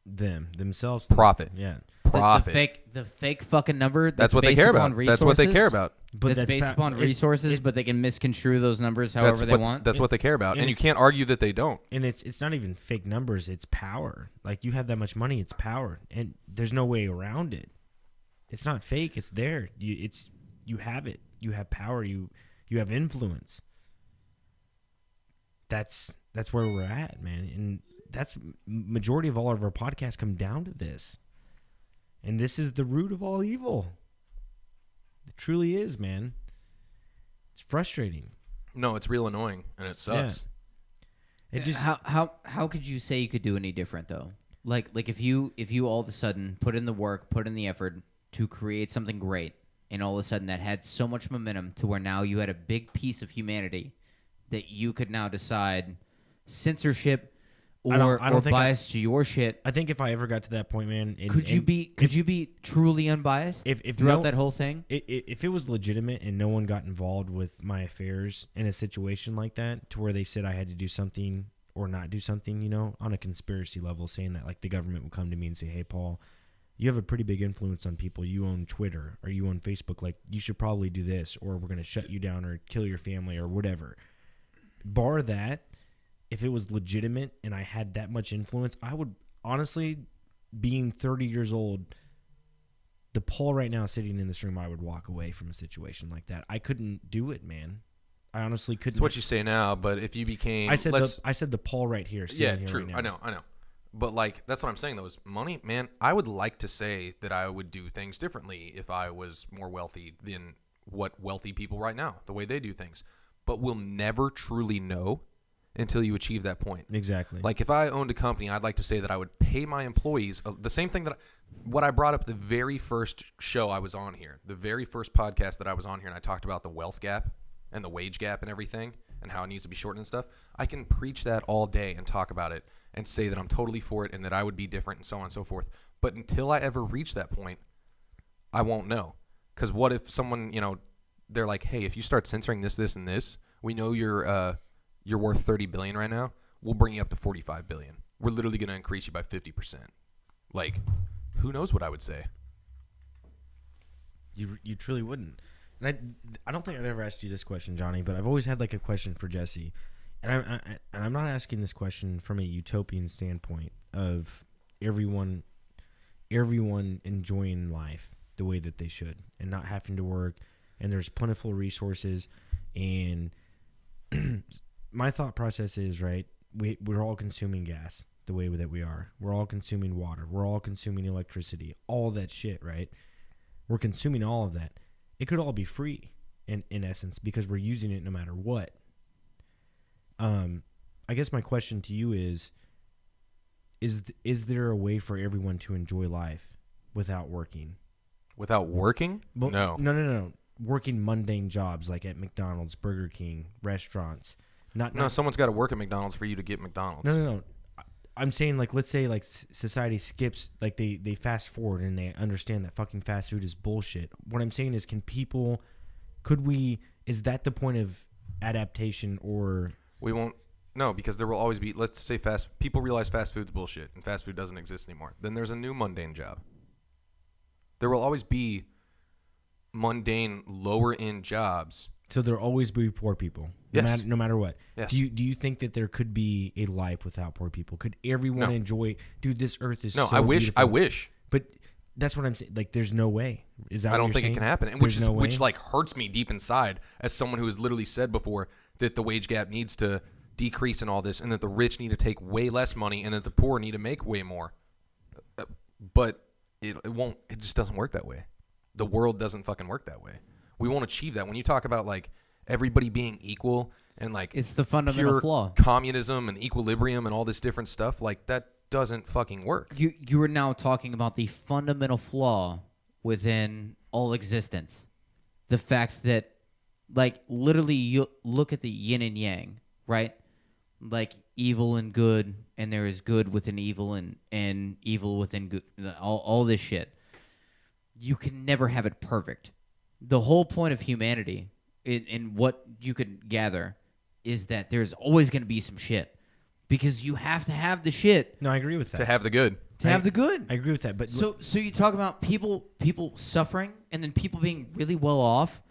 S3: Themselves.
S2: profit.
S3: Yeah.
S2: Profit.
S1: the fake fucking number.
S2: That's what they
S1: based
S2: care
S1: upon
S2: about. That's what they
S1: resources,
S2: care about.
S3: But
S1: that's based upon resources, but they can misconstrue those numbers however they want.
S2: That's what they care about.
S3: and
S2: And you
S3: it's-
S2: can't argue that they don't.
S3: And it's not even fake numbers. It's power. Like, you have that much money, it's power, and there's no way around it. It's not fake. It's there. You have it. You have power. You have influence. That's where we're at, man. And that's majority of all of our podcasts come down to this. And this is the root of all evil. It truly is, man. It's frustrating.
S2: No, it's real annoying and it sucks.
S3: It just
S1: how could you say you could do any different though? Like if you all of a sudden put in the work, put in the effort to create something great, and all of a sudden that had so much momentum to where now you had a big piece of humanity that you could now decide censorship
S3: I don't
S1: or
S3: think
S1: bias to your shit.
S3: I think if I ever got to that point, man,
S1: Could you be truly unbiased
S3: if
S1: throughout
S3: no-
S1: that whole thing?
S3: If it was legitimate and no one got involved with my affairs in a situation like that, to where they said I had to do something or not do something, on a conspiracy level, saying that like the government would come to me and say, "Hey, Paul, you have a pretty big influence on people. You own Twitter or you own Facebook. Like, you should probably do this, or we're going to shut you down or kill your family or whatever." Bar that, if it was legitimate and I had that much influence, I would honestly, being 30 years old, the Paul right now sitting in this room, I would walk away from a situation like that. I couldn't do it, man. I honestly couldn't.
S2: It's what you say now, but if you became
S3: I said the Paul right here.
S2: yeah,
S3: here
S2: true.
S3: Right now.
S2: I know. But like that's what I'm saying though is money, man. I would like to say that I would do things differently if I was more wealthy than what wealthy people right now, the way they do things. But we'll never truly know until you achieve that point.
S3: Exactly.
S2: Like if I owned a company, I'd like to say that I would pay my employees the same thing what I brought up the very first show I was on here, the very first podcast that I was on here, and I talked about the wealth gap and the wage gap and everything and how it needs to be shortened and stuff. I can preach that all day and talk about it and say that I'm totally for it and that I would be different and so on and so forth. But until I ever reach that point, I won't know. Because what if someone, they're like, hey, if you start censoring this, this, and this, we know you're worth $30 billion right now. We'll bring you up to $45 billion. We're literally going to increase you by 50%. Like, who knows what I would say?
S3: You truly wouldn't. And I don't think I've ever asked you this question, Johnny, but I've always had like a question for Jesse. And I'm not asking this question from a utopian standpoint of everyone enjoying life the way that they should and not having to work, and there's plentiful resources. And my thought process is, right, we're all consuming gas the way that we are. We're all consuming water. We're all consuming electricity, all that shit, right? We're consuming all of that. It could all be free in essence because we're using it no matter what. I guess my question to you is there a way for everyone to enjoy life without working?
S2: Without working?
S3: Well,
S2: No.
S3: No. Working mundane jobs like at McDonald's, Burger King, restaurants.
S2: No, someone's got to work at McDonald's for you to get McDonald's.
S3: No. I'm saying, like, let's say, like, society skips, like, they fast forward and they understand that fucking fast food is bullshit. What I'm saying is, is that the point of adaptation, or...
S2: We won't, no, because there will always be, let's say people realize fast food's bullshit and fast food doesn't exist anymore. Then there's a new mundane job. There will always be mundane, lower-end jobs.
S3: So there'll always be poor people,
S2: Yes.
S3: no matter what.
S2: Yes.
S3: Do you think that there could be a life without poor people? Could everyone
S2: No.
S3: enjoy? Dude, this earth is
S2: No,
S3: so
S2: I wish.
S3: beautiful.
S2: I wish.
S3: But that's what I'm saying. Like, there's no way. Is that?
S2: I
S3: what
S2: don't
S3: you're
S2: think
S3: saying?
S2: it can happen, and
S3: There's
S2: which
S3: no way?
S2: like hurts me deep inside as someone who has literally said before that the wage gap needs to decrease in all this, and that the rich need to take way less money, and that the poor need to make way more. But it won't. It just doesn't work that way. The world doesn't fucking work that way. We won't achieve that. When you talk about like everybody being equal and like
S1: It's the fundamental
S2: pure
S1: flaw.
S2: communism and equilibrium and all this different stuff, like that doesn't fucking work.
S1: You are now talking about the fundamental flaw within all existence. The fact that, like, literally you look at the yin and yang, right? Like evil and good, and there is good within evil and evil within good, all this shit. You can never have it perfect. The whole point of humanity, in what you could gather, is that there's always going to be some shit. Because you have to have the shit
S3: No, I agree with that.
S2: To have the good.
S1: to have the good.
S3: I agree with that. But
S1: So you talk about people suffering and then people being really well off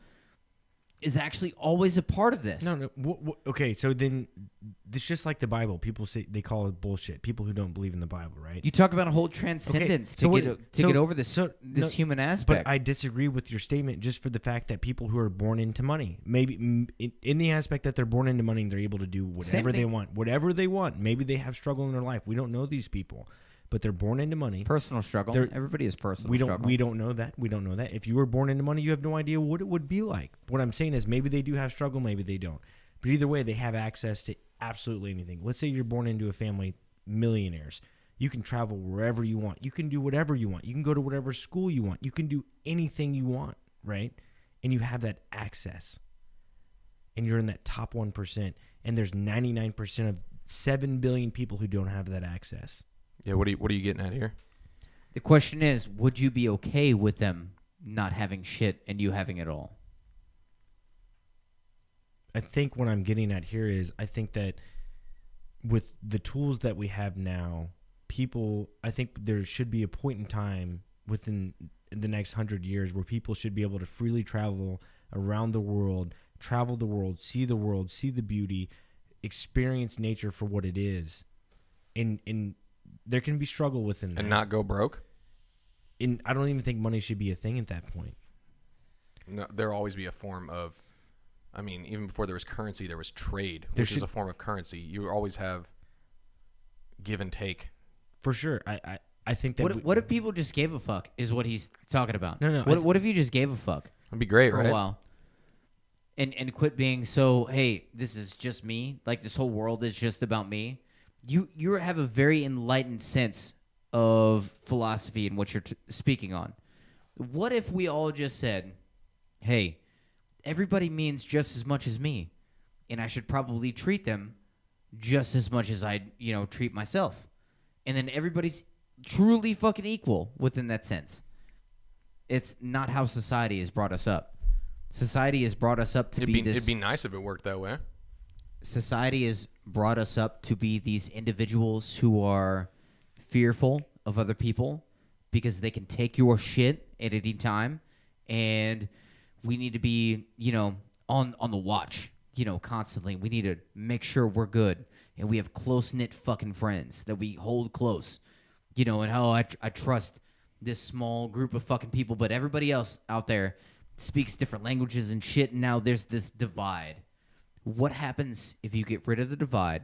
S1: is actually always a part of this.
S3: no. Okay, so then it's just like the Bible. People say they call it bullshit. People who don't believe in the Bible, right?
S1: You talk about a whole transcendence
S3: so
S1: to get over this human aspect.
S3: But I disagree with your statement just for the fact that people who are born into money, maybe in the aspect that they're born into money, they're able to do whatever they want. Whatever they want. Maybe they have struggle in their life. We don't know these people. But they're born into money.
S1: Personal struggle. Everybody has personal struggle.
S3: We don't know that. We don't know that. If you were born into money, you have no idea what it would be like. What I'm saying is maybe they do have struggle, maybe they don't. But either way, they have access to absolutely anything. Let's say you're born into a family millionaires. You can travel wherever you want. You can do whatever you want. You can go to whatever school you want. You can do anything you want, right? And you have that access. And you're in that top 1%. And there's 99% of 7 billion people who don't have that access.
S2: Yeah, what are you getting at here?
S1: The question is, would you be okay with them not having shit and you having it all?
S3: I think what I'm getting at here is I think that with the tools that we have now, I think there should be a point in time within the next 100 years where people should be able to freely travel around the world, see the beauty, experience nature for what it is. And there can be struggle within that.
S2: And not go broke?
S3: And I don't even think money should be a thing at that point.
S2: No, there'll always be a form of, I mean, even before there was currency, there was trade, which is a form of currency. You always have give and take.
S3: For sure. I think that...
S1: What if people just gave a fuck is what he's talking about?
S3: No.
S1: What if you just gave a fuck?
S2: That'd be great,
S1: for
S2: right?
S1: a while. And quit being so, hey, this is just me. Like, this whole world is just about me. You have a very enlightened sense of philosophy and what you're speaking on. What if we all just said, hey, everybody means just as much as me, and I should probably treat them just as much as I, treat myself. And then everybody's truly fucking equal within that sense. It's not how society has brought us up. Society has brought us up to be this...
S2: It'd be nice if it worked that way.
S1: Society has brought us up to be these individuals who are fearful of other people because they can take your shit at any time, and we need to be, on the watch, constantly. We need to make sure we're good, and we have close-knit fucking friends that we hold close, and I trust this small group of fucking people, but everybody else out there speaks different languages and shit, and now there's this divide. What happens if you get rid of the divide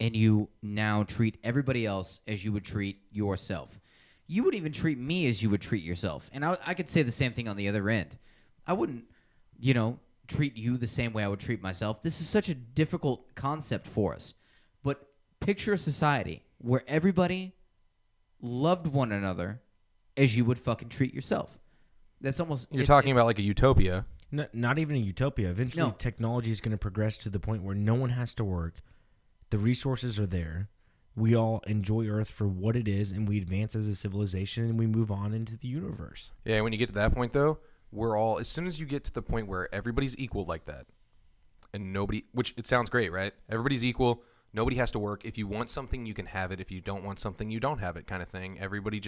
S1: and you now treat everybody else as you would treat yourself? You would even treat me as you would treat yourself. And I could say the same thing on the other end. I wouldn't, treat you the same way I would treat myself. This is such a difficult concept for us. But picture a society where everybody loved one another as you would fucking treat yourself. That's almost...
S2: You're talking about like a utopia.
S3: Not even a utopia. Eventually, technology is going to progress to the point where no one has to work. The resources are there. We all enjoy Earth for what it is, and we advance as a civilization, and we move on into the universe.
S2: Yeah, when you get to that point, though, as soon as you get to the point where everybody's equal like that, and nobody, which it sounds great, right? Everybody's equal. Nobody has to work. If you want something, you can have it. If you don't want something, you don't have it, kind of thing. Everybody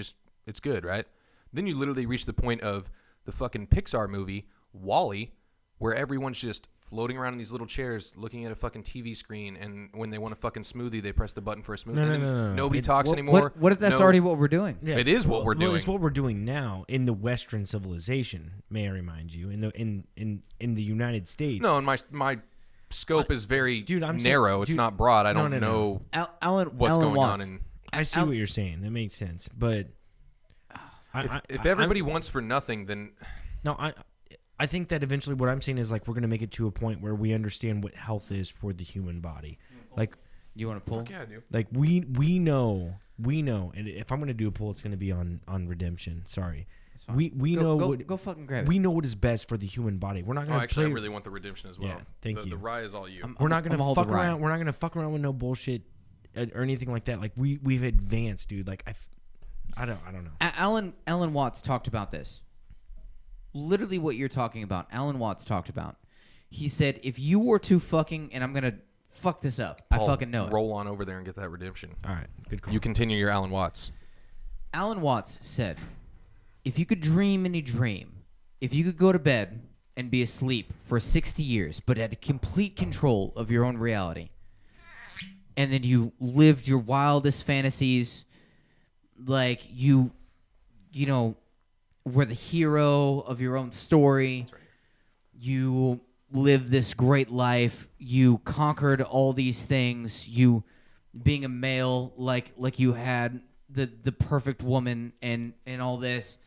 S2: it's good, right? Then you literally reach the point of the fucking Pixar movie, WALL-E, where everyone's just floating around in these little chairs looking at a fucking TV screen, and when they want a fucking smoothie, they press the button for a smoothie.
S3: No.
S2: Nobody talks anymore.
S1: What if that's already what we're doing?
S3: Yeah.
S2: It is what we're doing.
S3: It's what we're doing now in the Western civilization, may I remind you, in the United States.
S2: No, and my scope is very
S3: I'm
S2: narrow.
S3: saying,
S2: It's not broad. I don't
S3: no.
S2: know
S1: Alan
S2: what's going
S1: Watts.
S2: on. And
S3: I see what you're saying. That makes sense. But
S2: if everybody wants for nothing, then
S3: no, I think that eventually what I'm saying is like we're gonna make it to a point where we understand what health is for the human body. Like,
S1: you want to pull?
S2: yeah, I do.
S3: like we know, and if I'm gonna do a pull, it's gonna be on redemption. Sorry, we know what
S1: go fucking grab it.
S3: we know what is best for the human body. We're not gonna
S2: Actually,
S3: play.
S2: I really want the redemption as well.
S3: Yeah, thank you.
S2: The rye is all you.
S3: We're not gonna
S1: hold
S3: fuck
S1: the rye.
S3: around. We're not gonna fuck around with no bullshit or anything like that. Like we've advanced, dude. Like I don't know.
S1: Alan Watts talked about this. Literally what you're talking about. Alan Watts talked about. He said, if you were to fucking, and I'm gonna fuck this up.
S2: Paul,
S1: I fucking know it.
S2: Roll on over there and get that redemption.
S3: All right, good call.
S2: You continue your Alan Watts.
S1: Alan Watts said, if you could dream any dream, if you could go to bed and be asleep for 60 years, but had complete control of your own reality, and then you lived your wildest fantasies, like you know, were the hero of your own story, you lived this great life, you conquered all these things, you being a male, like you had the perfect woman and all this.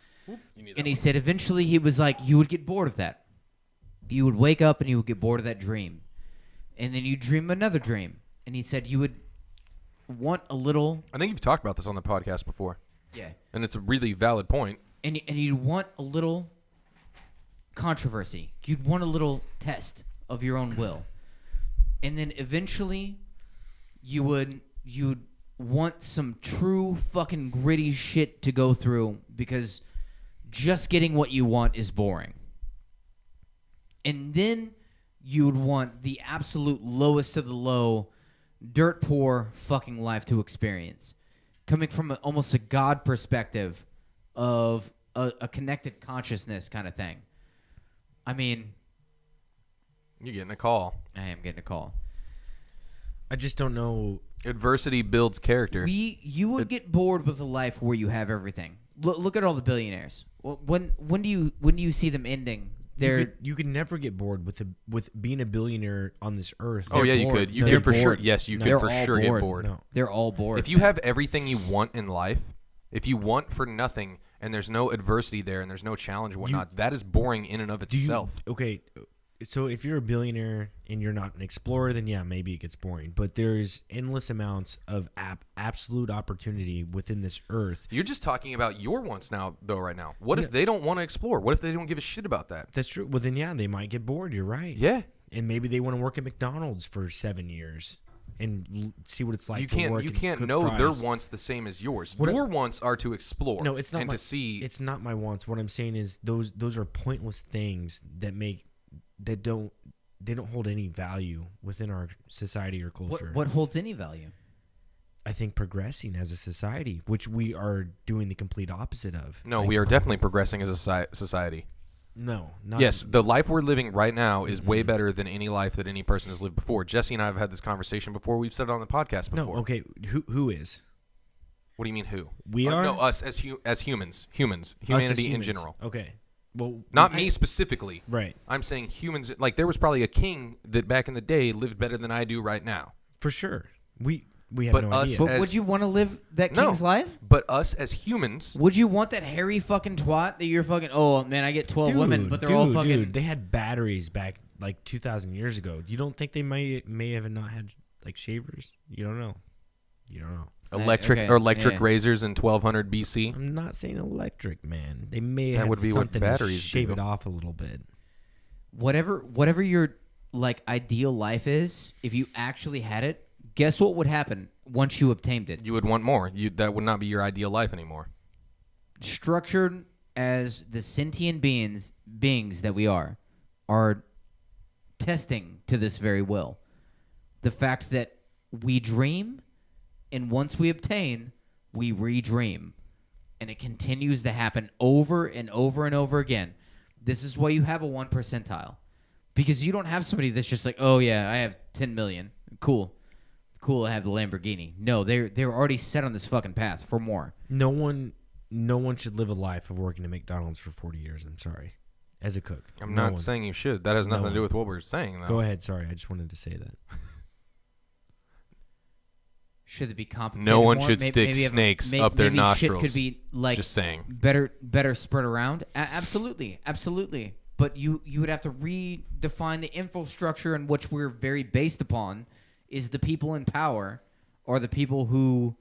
S1: And he said eventually he was like, you would get bored of that. You would wake up and you would get bored of that dream. And then you dream another dream. And he said you would want a little...
S2: I think you've talked about this on the podcast before.
S1: Yeah.
S2: And it's a really valid point.
S1: And you'd want a little controversy. You'd want a little test of your own will. And then eventually you'd want some true fucking gritty shit to go through because just getting what you want is boring. And then you would want the absolute lowest of the low, dirt poor fucking life to experience. Coming from almost a God perspective of a connected consciousness kind of thing. I mean...
S2: You're getting a call.
S1: I am getting a call.
S3: I just don't know.
S2: Adversity builds character.
S1: You would get bored with a life where you have everything. Look at all the billionaires. When do you see them ending?
S3: You could never get bored with being a billionaire on this earth.
S2: Oh, yeah, you
S1: bored.
S2: could. You
S1: No,
S2: could for
S1: they're
S2: sure.
S1: bored.
S2: Yes, you
S1: No,
S2: could
S1: they're
S2: for
S1: all
S2: sure get
S1: bored.
S2: bored.
S3: No.
S1: They're all bored.
S2: If you have everything you want in life, if you want for nothing and there's no adversity there and there's no challenge and whatnot, that is boring in and of itself.
S3: Okay, so if you're a billionaire and you're not an explorer, then yeah, maybe it gets boring. But there's endless amounts of absolute opportunity within this earth.
S2: You're just talking about your wants now, though, right now. What if they don't want to explore? What if they don't give a shit about that?
S3: That's true. Well, then yeah, they might get bored. You're right.
S2: Yeah.
S3: And maybe they want to work at McDonald's for 7 years and see what it's like to work.
S2: You
S3: and
S2: can't
S3: cook
S2: know
S3: fries.
S2: their wants the same as yours.
S3: What
S2: Your wants are to explore.
S3: No, it's not
S2: and
S3: my,
S2: to see.
S3: It's not my wants. What I'm saying is those are pointless things that don't hold any value within our society or culture.
S1: what holds any value?
S3: I think progressing as a society, which we are doing the complete opposite of.
S2: No, we are definitely progressing as a society.
S3: No, not
S2: Yes, the life we're living right now is way better than any life that any person has lived before. Jesse and I have had this conversation before. We've said it on the podcast before.
S3: No, okay. Who is?
S2: What do you mean who?
S3: We are?
S2: No, us as humans,
S3: Us as
S2: humanity in
S3: humans.
S2: general.
S3: Okay. Well,
S2: Not me specifically.
S3: Right.
S2: I'm saying humans. Like there was probably a king that back in the day lived better than I do right now.
S3: For sure. We have
S2: But
S3: no
S2: us
S3: idea.
S1: But
S2: as-
S1: would you want to live that
S2: No.
S1: king's life?
S2: But us as humans,
S1: Would you want that hairy fucking twat that you're fucking... Oh, man, I get 12 women, but they're all fucking...
S3: Dude, they had batteries back like 2,000 years ago. You don't think they may have not had like shavers? You don't know.
S2: electric razors in 1200 BC.
S3: I'm not saying electric, man. They may
S2: That
S3: have
S2: would be what
S3: something
S2: batteries
S3: to shave
S2: do.
S3: it off a little bit.
S1: Whatever your like ideal life is, if you actually had it, guess what would happen once you obtained it?
S2: You would want more. That would not be your ideal life anymore.
S1: Structured as the sentient beings that we are testing to this very will. The fact that we dream, and once we obtain, we redream. And it continues to happen over and over and over again. This is why you have a 1 percentile. Because you don't have somebody that's just like, oh yeah, I have 10 million. Cool, I have the Lamborghini. No, they're already set on this fucking path for more.
S3: No one should live a life of working at McDonald's for 40 years. I'm sorry. as a cook.
S2: I'm
S3: No
S2: not
S3: one.
S2: saying you should. That has
S3: No
S2: nothing to do
S3: one.
S2: with what we're saying, though.
S3: Go ahead. Sorry, I just wanted to say that.
S1: Should it be compensated
S2: No one
S1: more?
S2: should stick
S1: maybe
S2: snakes up their
S1: maybe
S2: nostrils.
S1: Shit could be like
S2: Just saying.
S1: better spread around. Absolutely. But you would have to redefine the infrastructure in which we're very based upon. Is the people in power, or the people who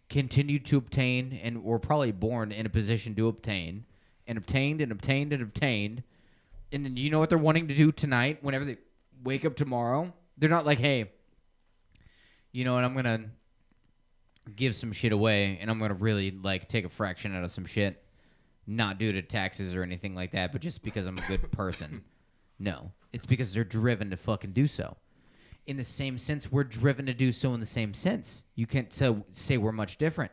S1: continue to obtain and were probably born in a position to obtain, and obtained, and then you know what they're wanting to do tonight? Whenever they wake up tomorrow, they're not like, hey, you know what? I'm gonna give some shit away, and I'm gonna really like take a fraction out of some shit, not due to taxes or anything like that, but just because I'm a good person. No, it's because they're driven to fucking do so. In the same sense, we're driven to do so in the same sense. You can't say we're much different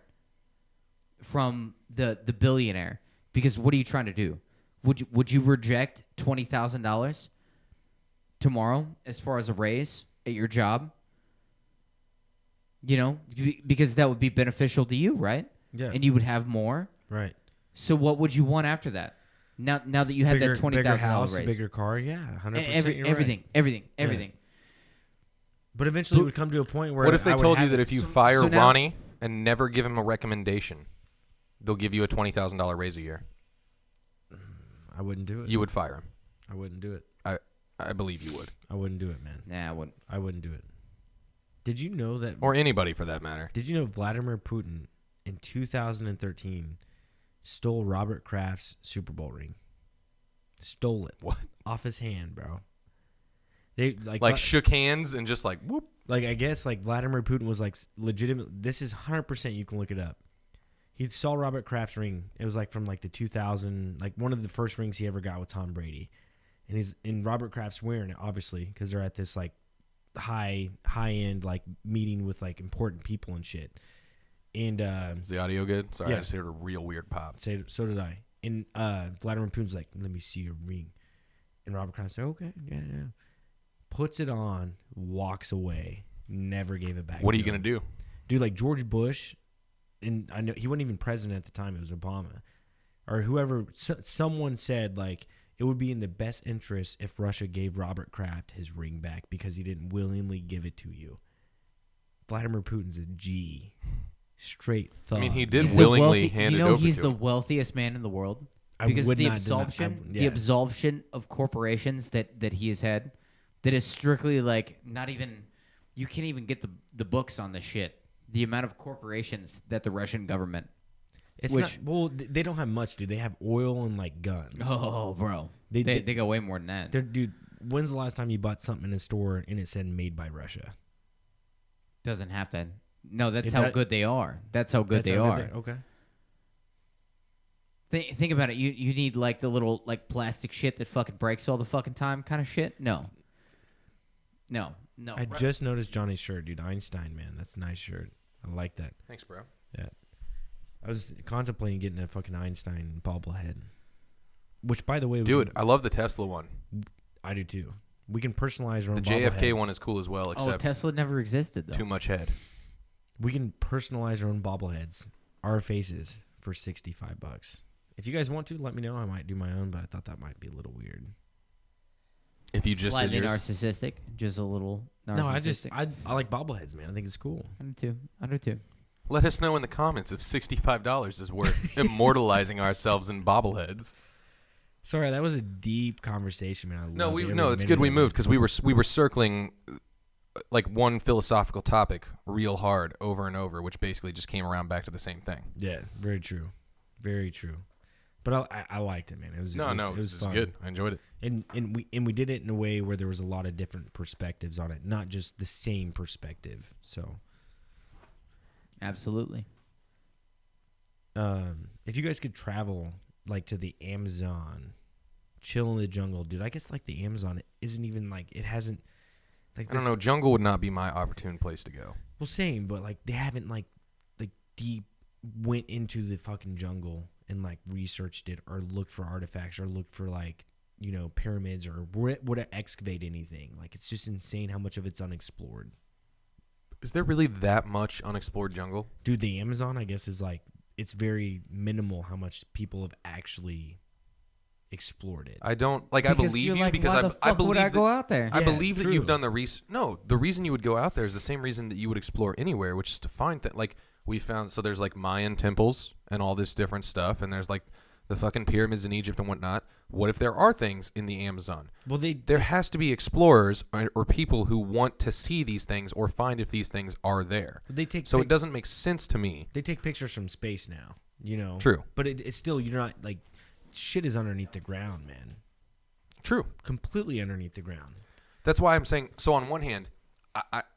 S1: from the billionaire, because what are you trying to do? Would you reject $20,000 tomorrow as far as a raise at your job? You know, because that would be beneficial to you, right?
S3: Yeah.
S1: And you would have more.
S3: Right.
S1: So what would you want after that? Now that you had that $20,000
S3: bigger house,
S1: raise,
S3: bigger car, yeah, 100%.
S1: everything.
S3: Yeah. But eventually, it would come to a point where.
S2: What if they
S3: I would
S2: told you
S3: have
S2: that
S3: it-
S2: if you fire
S1: so now-
S2: Ronnie and never give him a recommendation, they'll give you a $20,000 raise a year?
S3: I wouldn't do it.
S2: You would fire him.
S3: I wouldn't do it.
S2: I believe you would.
S3: I wouldn't do it, man.
S1: Nah, I wouldn't.
S3: I wouldn't do it. Did you know that?
S2: Or anybody for that matter.
S3: Did you know Vladimir Putin in 2013 stole Robert Kraft's Super Bowl ring? Stole it.
S2: What?
S3: Off his hand, bro. They
S2: Like shook hands and just like whoop.
S3: like I guess like Vladimir Putin was like legitimate. This is 100%. You can look it up. He saw Robert Kraft's ring. It was like from like the 2000, like one of the first rings he ever got with Tom Brady, and he's in Robert Kraft's wearing it obviously because they're at this like high end like meeting with like important people and shit. And
S2: Is the audio good? Sorry,
S3: Yeah.
S2: I just heard a real weird pop.
S3: so did I. And Vladimir Putin's like, let me see your ring, and Robert Kraft said, okay, yeah. Puts it on, walks away, never gave it back.
S2: What are
S3: to
S2: you gonna
S3: him.
S2: do?
S3: Dude, like George Bush, and I know he wasn't even president at the time. It was Obama, or whoever. Someone said like it would be in the best interest if Russia gave Robert Kraft his ring back because he didn't willingly give it to you. Vladimir Putin's a G, straight thug.
S2: I mean, he did
S1: He's the
S2: willingly
S1: wealthy-
S2: hand
S1: you
S2: it
S1: know
S2: over
S1: he's
S2: to
S1: the
S2: him.
S1: wealthiest man in the world
S3: I
S1: because
S3: would
S1: the
S3: not deny-
S1: absolution,
S3: yeah.
S1: the absolution of corporations that he has had, that is strictly like not even. You can't even get the books on this shit. The amount of corporations that the Russian government.
S3: It's
S1: which-
S3: not, well, they don't have much, dude. They have oil and like guns.
S1: Oh, bro, they go way more than that.
S3: Dude, when's the last time you bought something in a store and it said made by Russia?
S1: Doesn't have to. No, that's
S3: It
S1: how
S3: does-
S1: good they are. That's how good
S3: That's
S1: they
S3: how
S1: are.
S3: Okay.
S1: Think about it. You need like the little like plastic shit that fucking breaks all the fucking time kind of shit. No.
S3: I just noticed Johnny's shirt, dude. Einstein, man. That's a nice shirt. I like that.
S2: Thanks, bro.
S3: Yeah. I was contemplating getting a fucking Einstein bobblehead. Which, by the way,
S2: Dude, I love the Tesla one.
S3: I do too. We can personalize our
S2: The
S3: own
S2: JFK
S3: bobbleheads.
S2: one is cool as well,
S1: Oh,
S2: except
S1: Tesla never existed though.
S2: too much head.
S3: We can personalize our own bobbleheads, our faces, for $65. If you guys want to, let me know. I might do my own, but I thought that might be a little weird.
S2: If you just did
S1: Slightly
S2: yours.
S1: narcissistic, just a little narcissistic.
S3: No, I like bobbleheads, man. I think it's cool.
S1: I do too.
S2: Let us know in the comments if $65 is worth immortalizing ourselves in bobbleheads.
S3: Sorry, that was a deep conversation, man. I
S2: No,
S3: loved every
S2: it's
S3: minute
S2: good we
S3: of it.
S2: moved because we were circling like one philosophical topic real hard over and over, which basically just came around back to the same thing.
S3: Yeah, very true, very true. But I liked it, man. It was
S2: It was
S3: fun.
S2: good. I enjoyed it.
S3: And we did it in a way where there was a lot of different perspectives on it, not just the same perspective. So,
S1: Absolutely.
S3: if you guys could travel like to the Amazon, chill in the jungle, dude. I guess like the Amazon isn't even like it hasn't. Like
S2: I don't know. Jungle would not be my opportune place to go.
S3: Well, same, but like they haven't like deep went into the fucking jungle and like researched it or looked for artifacts or looked for like pyramids or would it excavate anything. Like it's just insane how much of it's unexplored.
S2: Is there really that much unexplored jungle?
S3: Dude, the Amazon I guess is like it's very minimal how much people have actually explored it.
S2: I don't like. I
S1: Because
S2: believe
S1: you're
S2: you
S1: like,
S2: because
S1: why the
S2: I
S1: fuck
S2: believe
S1: would I
S2: that,
S1: go out there?
S2: I
S3: Yeah,
S2: believe that
S3: true.
S2: you've done the research. No, the reason you would go out there is the same reason that you would explore anywhere, which is to find that. Like we found, so there's like Mayan temples and all this different stuff, and there's like the fucking pyramids in Egypt and whatnot. What if there are things in the Amazon?
S3: Well,
S2: There has to be explorers or people who want to see these things or find if these things are there.
S3: they take
S2: So it doesn't make sense to me.
S3: they take pictures from space now. You know,
S2: True.
S3: But it's still, you're not like, shit is underneath the ground, man.
S2: True.
S3: Completely underneath the ground.
S2: That's why I'm saying, so on one hand,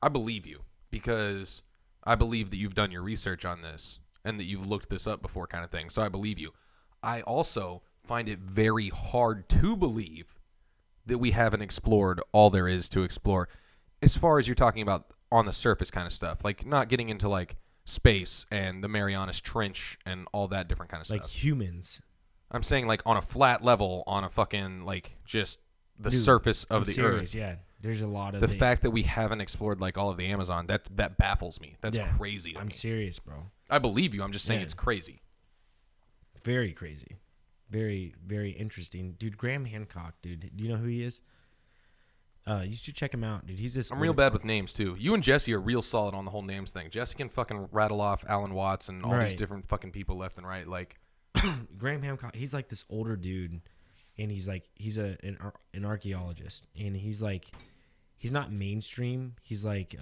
S2: I believe you because I believe that you've done your research on this and that you've looked this up before kind of thing. So I believe you. I also find it very hard to believe that we haven't explored all there is to explore as far as you're talking about on the surface kind of stuff, like not getting into like space and the Marianas Trench and all that different kind of
S3: Like
S2: stuff.
S3: humans.
S2: I'm saying like on a flat level, on a fucking like just the
S3: Dude,
S2: surface of
S3: I'm
S2: the
S3: serious,
S2: earth.
S3: yeah. There's a lot of
S2: The fact that we haven't explored like all of the Amazon, that baffles me. That's
S3: Yeah,
S2: crazy to
S3: I'm
S2: me.
S3: serious, bro.
S2: I believe you. I'm just saying
S3: Yeah.
S2: it's crazy.
S3: Very crazy. Very, very interesting. Dude, Graham Hancock, dude. Do you know who he is? You should check him out, dude. He's this.
S2: I'm real bad with names too. You and Jesse are real solid on the whole names thing. Jesse can fucking rattle off Alan Watts and all these
S3: Right.
S2: different fucking people left and right. Like,
S3: Graham Hancock. He's like this older dude, and he's an archaeologist, and he's not mainstream. He's like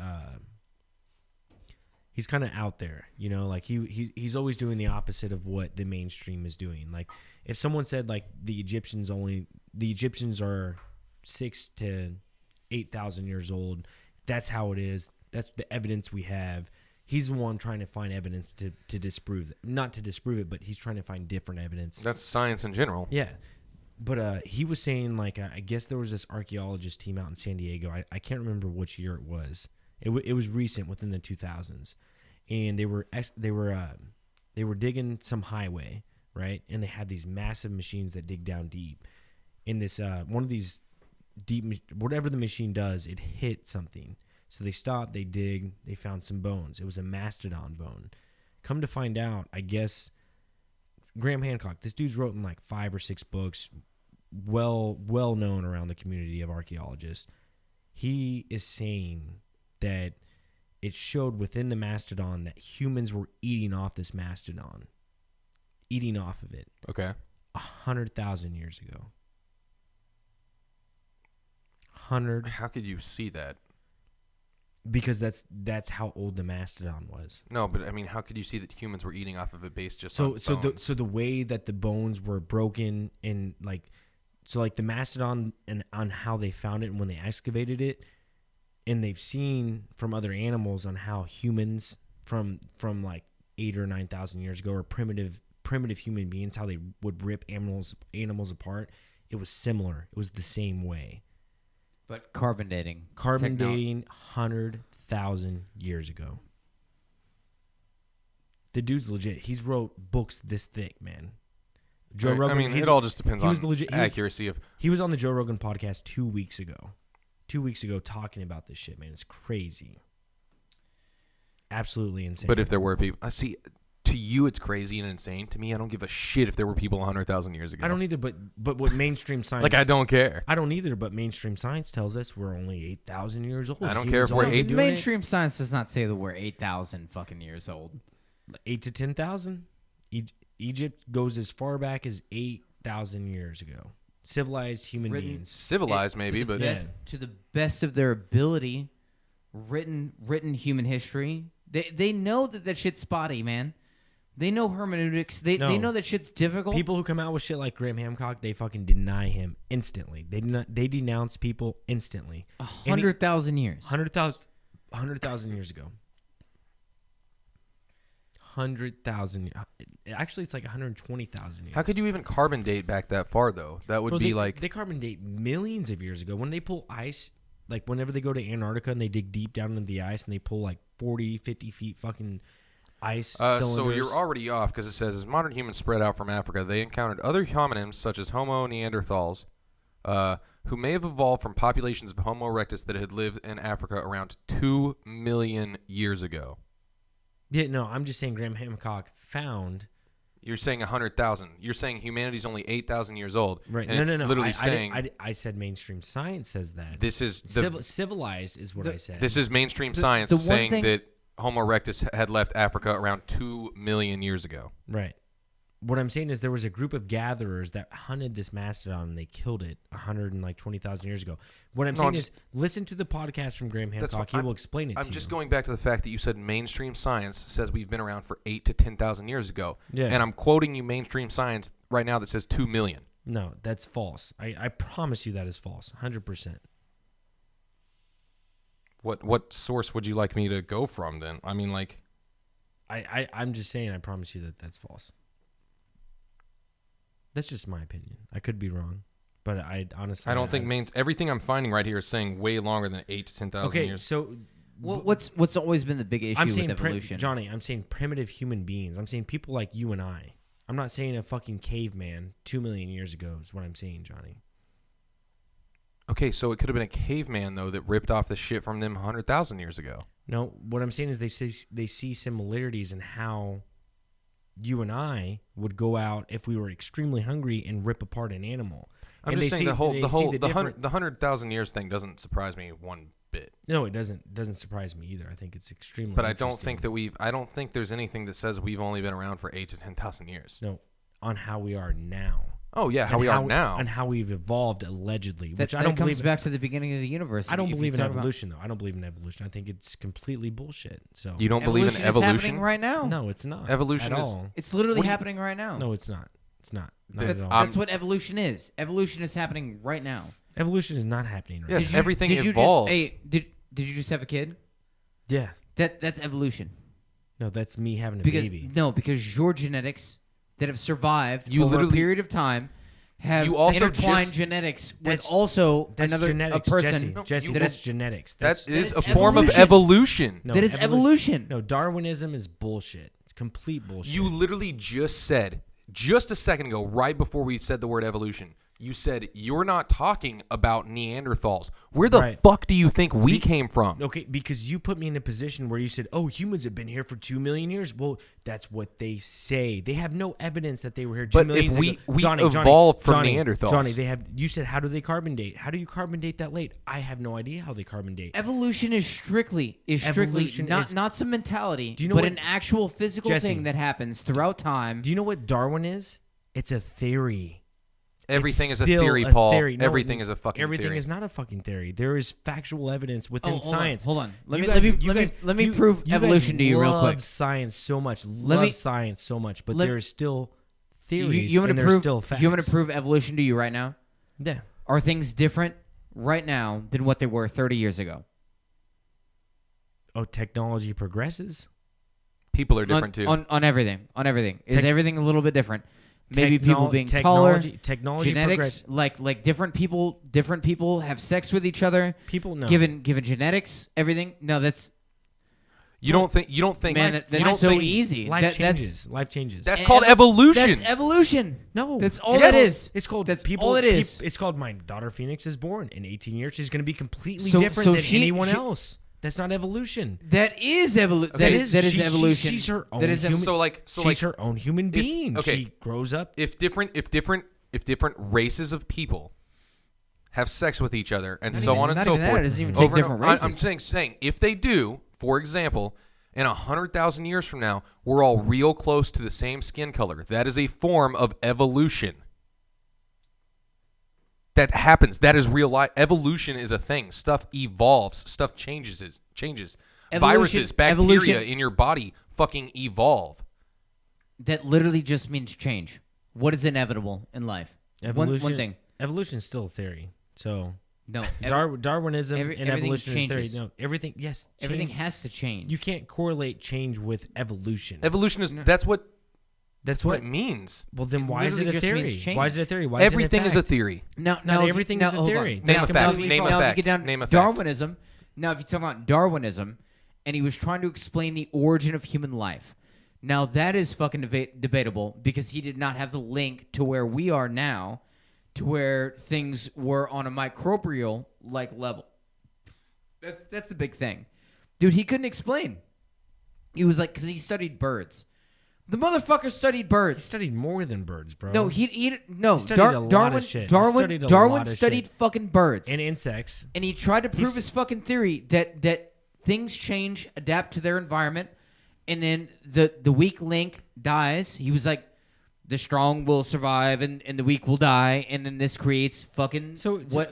S3: he's kind of out there, you know. Like he's always doing the opposite of what the mainstream is doing. Like if someone said like the Egyptians are 6,000 to 8,000 years old, that's how it is. That's the evidence we have. He's the one trying to find evidence to disprove it. Not to disprove it, but he's trying to find different evidence.
S2: that's science in general.
S3: Yeah. But he was saying, like, I guess there was this archaeologist team out in San Diego. I can't remember which year it was. It was recent, within the 2000s. And they were digging some highway, right? And they had these massive machines that dig down deep. And this one of these deep, whatever the machine does, it hit something. So they stopped, they dig, they found some bones. It was a mastodon bone. Come to find out, I guess Graham Hancock, this dude's wrote in like 5 or 6 books, well known around the community of archaeologists. He is saying that it showed within the mastodon that humans were eating off this mastodon, eating off of it.
S2: Okay.
S3: 100,000 years ago.
S2: How could you see that?
S3: Because that's how old the mastodon was.
S2: No, but I mean, how could you see that humans were eating off of it based just
S3: So
S2: on bones?
S3: the way that the bones were broken and like the mastodon and on how they found it and when they excavated it, and they've seen from other animals on how humans from like 8,000 or 9,000 years ago, or primitive human beings, how they would rip animals apart. It was similar. It was the same way.
S1: But carbon dating.
S3: Dating 100,000 years ago. The dude's legit. He's wrote books this thick, man. Joe Rogan.
S2: I mean, it all just depends
S3: he was
S2: on
S3: legit- he was-
S2: accuracy of.
S3: He was on the Joe Rogan podcast 2 weeks ago. 2 weeks ago, talking about this shit, man. It's crazy. Absolutely insane.
S2: But if there were people, I see. To you, it's crazy and insane. To me, I don't give a shit if there were people 100,000 years ago.
S3: I don't either. But what mainstream science?
S2: Like, I don't care.
S3: I don't either. But mainstream science tells us we're only 8,000 years old.
S2: I don't care if we're
S3: Humans
S2: eight-
S3: only doing it
S1: Mainstream science does not say that we're 8,000 fucking years old.
S3: 8 to 10,000. Egypt goes as far back as 8,000 years ago. Civilized human beings.
S2: Civilized, maybe, but
S1: To the best of their ability, written human history. They know that shit's spotty, man. They know hermeneutics. They know that shit's difficult.
S3: People who come out with shit like Graham Hancock, they fucking deny him instantly. They denounce people instantly.
S1: 100,000 years.
S3: 100,000 years ago. 100,000. Actually, it's like 120,000 years.
S2: how could you even carbon date back that far, though? That would
S3: Bro,
S2: be
S3: they carbon date millions of years ago. When they pull ice, like whenever they go to Antarctica and they dig deep down into the ice and they pull like 40, 50 feet fucking ice cylinders.
S2: So you're already off because it says as modern humans spread out from Africa, they encountered other hominins such as Homo neanderthals, who may have evolved from populations of Homo erectus that had lived in Africa around 2 million years ago.
S3: Yeah, no, I'm just saying Graham Hancock found
S2: You're saying 100,000. You're saying humanity's only 8,000 years old.
S3: Right.
S2: And
S3: No.
S2: literally saying
S3: I said mainstream science says that.
S2: this is
S3: Civilized is what I said.
S2: This is mainstream science saying that Homo erectus had left Africa around 2 million years ago.
S3: Right. What I'm saying is there was a group of gatherers that hunted this mastodon and they killed it 120,000 years ago. What I'm saying is listen to the podcast from Graham Hancock. He will explain it to you.
S2: I'm just going back to the fact that you said mainstream science says we've been around for 8 to 10,000 years ago.
S3: Yeah.
S2: And I'm quoting you mainstream science right now that says 2 million.
S3: No, that's false. I promise you that is false. 100%.
S2: What source would you like me to go from then? I mean, like...
S3: I'm just saying I promise you that that's false. That's just my opinion. I could be wrong, but I honestly...
S2: I don't think everything I'm finding right here is saying way longer than 8 to 10,000 years.
S3: Okay, so...
S1: What's always been the big issue with evolution?
S3: Johnny, I'm saying primitive human beings. I'm saying people like you and I. I'm not saying a fucking caveman 2 million years ago is what I'm saying, Johnny.
S2: Okay, so it could have been a caveman, though, that ripped off the shit from them 100,000 years ago.
S3: No, what I'm saying is they see similarities in how you and I would go out if we were extremely hungry and rip apart an animal.
S2: I'm
S3: and
S2: just saying the 100,000 years thing doesn't surprise me one bit.
S3: No, it doesn't surprise me either. I think it's extremely.
S2: But I don't think there's anything that says we've only been around for 8 to 10,000 years.
S3: No, on how we are now.
S2: Oh yeah, how we are now,
S3: and how we've evolved allegedly.
S1: Which I don't believe. Comes back to the beginning of the universe.
S3: I don't believe in evolution, though. I don't believe in evolution. I think it's completely bullshit. So
S2: you don't believe in evolution?
S1: Is happening right now?
S3: No, it's not.
S2: Evolution
S3: at
S2: is.
S3: all.
S1: It's literally happening right now.
S3: No, it's not. It's not.
S1: That's what evolution is. Evolution is happening right now.
S3: Evolution is not happening right now.
S2: Yes, everything evolves.
S1: Did you just have a kid?
S3: Yeah.
S1: That's evolution.
S3: No, that's me having a baby.
S1: No, because your genetics that have survived over a period of time have intertwined genetics with also another person.
S3: Jesse, that's genetics.
S2: That is a form of evolution.
S1: No, that is evolution.
S3: No, Darwinism is bullshit. It's complete bullshit.
S2: You literally just said, just a second ago, right before we said the word evolution, you said you're not talking about Neanderthals. Where the fuck do you think we came from?
S3: Okay, because you put me in a position where you said, oh, humans have been here for 2 million years. Well, that's what they say. They have no evidence that they were here 2 million years ago.
S2: But if we evolved from Neanderthals.
S3: Johnny, you said, how do they carbon date? How do you carbon date that late? I have no idea how they carbon date.
S1: Evolution is strictly not some mentality, but an actual physical thing that happens throughout time.
S3: Do you know what Darwin is? It's a theory.
S2: Everything is a theory, Paul. No, everything is a fucking theory.
S3: Everything is not a fucking theory. There is factual evidence within science.
S1: Hold on. Let me prove evolution to you real quick.
S3: Love science so much. But there is still theories and there's still facts.
S1: You want me to prove evolution to you right now?
S3: Yeah.
S1: Are things different right now than what they were 30 years ago?
S3: Oh, technology progresses?
S2: People are different too.
S1: On everything. Is everything a little bit different? Maybe people being taller, genetics, like different people have sex with each other.
S3: People know.
S1: Given genetics, everything. No, that's
S2: you don't think.
S1: Man, that's so easy.
S3: Life changes.
S2: That's called evolution.
S1: That's evolution.
S3: No,
S1: that's all that is.
S3: It's called.
S1: That's all it is.
S3: It's called. My daughter Phoenix is born in 18 years. She's going to be completely different than anyone else. That's not evolution.
S1: That is evolution. That is evolution.
S3: She's her own. She's her own human being. She grows up.
S2: If different races of people have sex with each other and so on and so forth,
S1: it doesn't even take different races.
S2: I'm saying if they do, for example, in 100,000 years from now, we're all real close to the same skin color. That is a form of evolution. That happens. That is real life. Evolution is a thing. Stuff evolves. Stuff changes. Viruses, bacteria in your body fucking evolve.
S1: That literally just means change. What is inevitable in life?
S3: Evolution,
S1: one thing.
S3: Evolution is still a theory. So
S1: no,
S3: Darwinism and evolution
S1: changes.
S3: is theory. No, everything. Yes,
S1: everything has to change.
S3: You can't correlate change with evolution.
S2: Evolution is that's what it means.
S3: Well, then why is it a theory? Why is it a theory? Why
S2: everything is a theory.
S3: Not everything is a theory.
S2: Name a fact. Name a fact.
S1: Name a fact. Darwinism. Now, if you talk about Darwinism, and he was trying to explain the origin of human life, now that is fucking debatable because he did not have the link to where we are now, to where things were on a microbial like level. That's the big thing, dude. He couldn't explain. He was like, because he studied birds. The motherfucker studied
S3: He
S1: birds.
S3: studied more than birds, bro.
S1: No, no.
S3: studied a lot of shit. He studied a
S1: Darwin
S3: lot of
S1: studied
S3: shit.
S1: fucking birds,
S3: and insects.
S1: and he tried to prove his fucking theory that things change, adapt to their environment, and then the weak link dies. He was like, the strong will survive and the weak will die, and then this creates fucking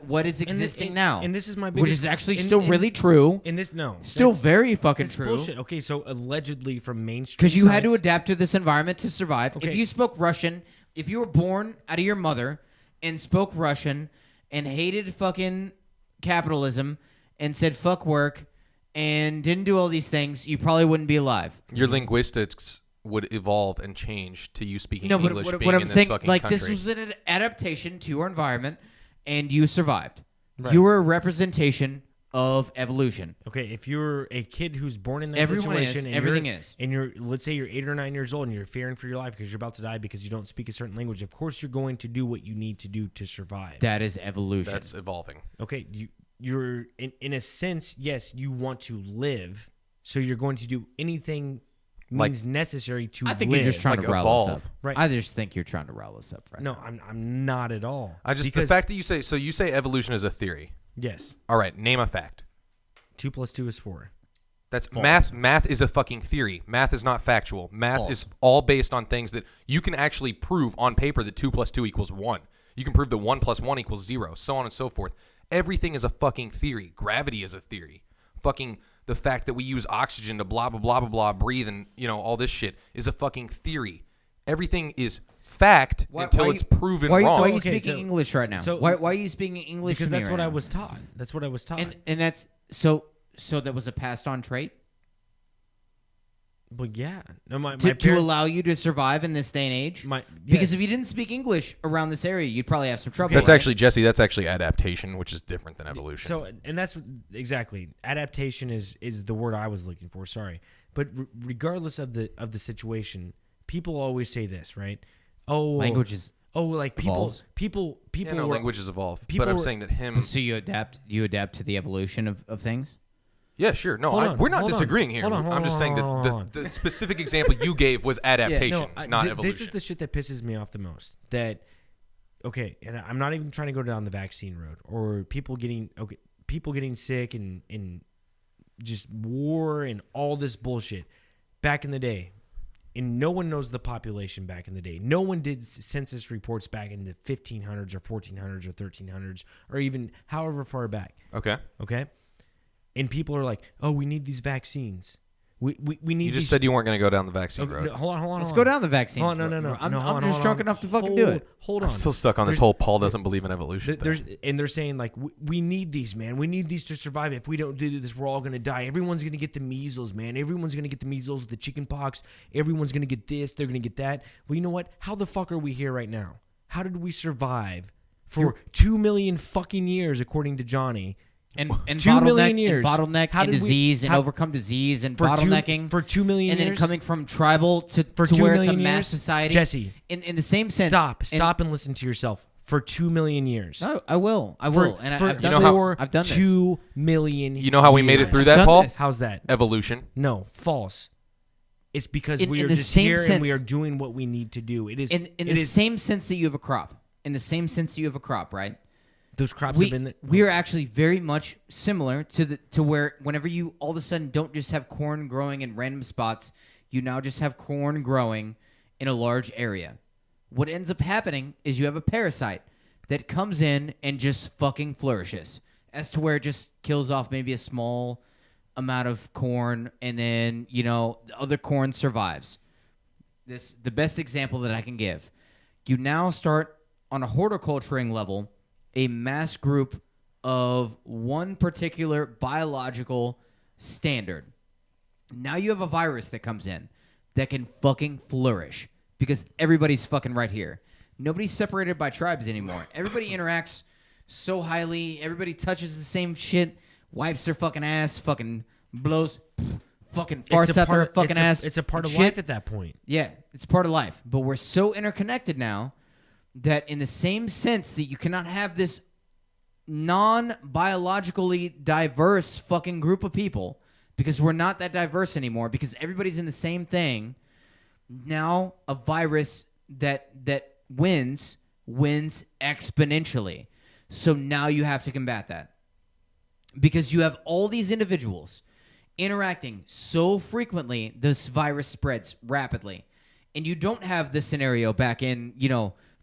S1: what is existing now.
S3: And this is my biggest,
S1: which is actually still really true.
S3: And this
S1: still very fucking
S3: that's
S1: true.
S3: Bullshit. Okay, so allegedly from mainstream
S1: because you had to
S3: science-
S1: adapt to this environment to survive.
S3: Okay.
S1: If you spoke Russian, if you were born out of your mother and spoke Russian and hated fucking capitalism and said fuck work and didn't do all these things, you probably wouldn't be alive.
S2: Your linguistics would evolve and change to you speaking
S1: No, but
S2: English.
S1: what
S2: being
S1: I'm
S2: in
S1: saying,
S2: this fucking
S1: like,
S2: country.
S1: this was an adaptation to your environment, and you survived.
S3: Right.
S1: You were a representation of evolution.
S3: Okay, if you're a kid who's born in that
S1: Everyone
S3: situation,
S1: is.
S3: and
S1: Everything
S3: you're,
S1: is.
S3: and you're, let's say you're 8 or 9 years old, and you're fearing for your life because you're about to die because you don't speak a certain language. Of course, you're going to do what you need to do to survive.
S1: That is evolution.
S2: That's evolving.
S3: Okay, you're in a sense, yes, you want to live, so you're going to do anything means necessary to
S1: I think
S3: live.
S1: you're just trying
S2: Like
S1: to rile us
S2: evolve.
S1: up.
S3: Right.
S1: I just think you're trying to rile us up right
S3: No,
S1: now.
S3: I'm not at all.
S2: The
S3: Because-
S2: fact that you say evolution is a theory.
S3: yes,
S2: All right, name a fact.
S3: 2 + 2 is 4.
S2: That's
S1: False.
S2: math. Math is a fucking theory. Math is not factual. Math
S1: False.
S2: is all based on things that you can actually prove on paper that 2 + 2 = 1. You can prove that 1 + 1 = 0, so on and so forth. Everything is a fucking theory. Gravity is a theory. Fucking the fact that we use oxygen to blah blah blah blah blah breathe and all this shit is a fucking theory. Everything is fact until it's proven
S1: why
S2: wrong.
S1: Why are you
S3: Okay,
S1: speaking
S3: so-
S1: English right now?
S3: so-
S1: why are you speaking English?
S3: Because
S1: to me
S3: that's
S1: right
S3: what I
S1: now?
S3: was taught. That's what I was taught.
S1: And that's so that was a passed on trait
S3: But yeah, no, my
S1: to
S3: parents,
S1: allow you to survive in this day and age. Because if you didn't speak English around this area, you'd probably have some trouble.
S2: That's
S1: right?
S2: actually Jesse. That's actually adaptation, which is different than evolution.
S3: So, and that's exactly adaptation is the word I was looking for. Sorry, but regardless of the situation, people always say this, right? Oh,
S1: languages.
S3: Oh, like
S1: evolves.
S3: people.
S2: yeah, no,
S3: were-
S2: languages evolve.
S3: people
S2: But I'm
S3: were-
S2: saying that him.
S1: So you adapt to the evolution of things.
S2: Yeah, sure. No,
S3: Hold on,
S2: we're not
S3: hold on.
S2: disagreeing here.
S3: Hold on,
S2: I'm just saying
S3: hold
S2: that
S3: on.
S2: the specific example you gave was adaptation, not evolution.
S3: This is the shit that pisses me off the most. That okay, and I'm not even trying to go down the vaccine road or people getting sick and just war and all this bullshit. Back in the day, and no one knows the population back in the day. No one did census reports back in the 1500s or 1400s or 1300s or even however far back.
S2: Okay.
S3: Okay. And people are like, "Oh, we need these vaccines. We need."
S2: You just
S3: these
S2: said you weren't going to go down the vaccine
S3: Okay,
S2: road.
S3: no, hold on.
S1: Let's go down the vaccine.
S3: Hold on, no.
S1: I'm
S3: hold
S1: just
S3: on,
S1: drunk enough to fucking do it.
S3: Hold on.
S2: I'm still stuck on this
S3: There's-
S2: whole Paul doesn't believe in evolution thing.
S3: And they're saying like we need these, man. We need these to survive. If we don't do this, we're all gonna die. Everyone's gonna get the measles, man. Everyone's gonna get the measles, the chicken pox. Everyone's gonna get this. They're gonna get that. Well, you know what? How the fuck are we here right now? How did we survive for 2 million fucking years, according to Johnny?
S1: And
S3: 2 million years.
S1: bottleneck
S3: How
S1: and
S3: did we-
S1: disease and
S3: how-
S1: overcome disease and
S3: For
S1: bottlenecking
S3: for 2 million
S1: and then
S3: years,
S1: coming from tribal to
S3: For 2
S1: where it's a
S3: million
S1: mass
S3: years?
S1: society.
S3: Jesse,
S1: in the same sense.
S3: stop and listen to yourself. For 2 million years.
S1: No, I will. I will. And I've done
S2: You know how-
S1: this. I've done this.
S3: 2 million.
S2: You know how we made it
S3: years.
S2: through
S1: I've
S2: that,
S1: done
S2: Paul?
S1: this.
S3: How's that?
S2: Evolution.
S3: No, false. It's because
S1: In
S3: we are
S1: the
S3: just
S1: same
S3: here and we
S1: sense-
S3: are doing what we need to do. It is
S1: In
S3: it
S1: the
S3: is-
S1: same sense that you have a crop. In the same sense that you have a crop, right?
S3: those crops have been.
S1: We are actually very much similar to where whenever you all of a sudden don't just have corn growing in random spots, you now just have corn growing in a large area. What ends up happening is you have a parasite that comes in and just fucking flourishes, as to where it just kills off maybe a small amount of corn, and then the other corn survives. The best example that I can give, you now start on a horticulturing level a mass group of one particular biological standard. Now you have a virus that comes in that can fucking flourish because everybody's fucking right here. Nobody's separated by tribes anymore. Everybody interacts so highly. Everybody touches the same shit, wipes their fucking ass, fucking blows, fucking farts out their fucking ass.
S3: It's a part of
S1: shit.
S3: life at that point.
S1: Yeah, it's part of life. But we're so interconnected now that in the same sense that you cannot have this non-biologically diverse fucking group of people, because we're not that diverse anymore, because everybody's in the same thing, Now a virus that wins exponentially. So now you have to combat that. Because you have all these individuals interacting so frequently, this virus spreads rapidly. And you don't have this scenario back in,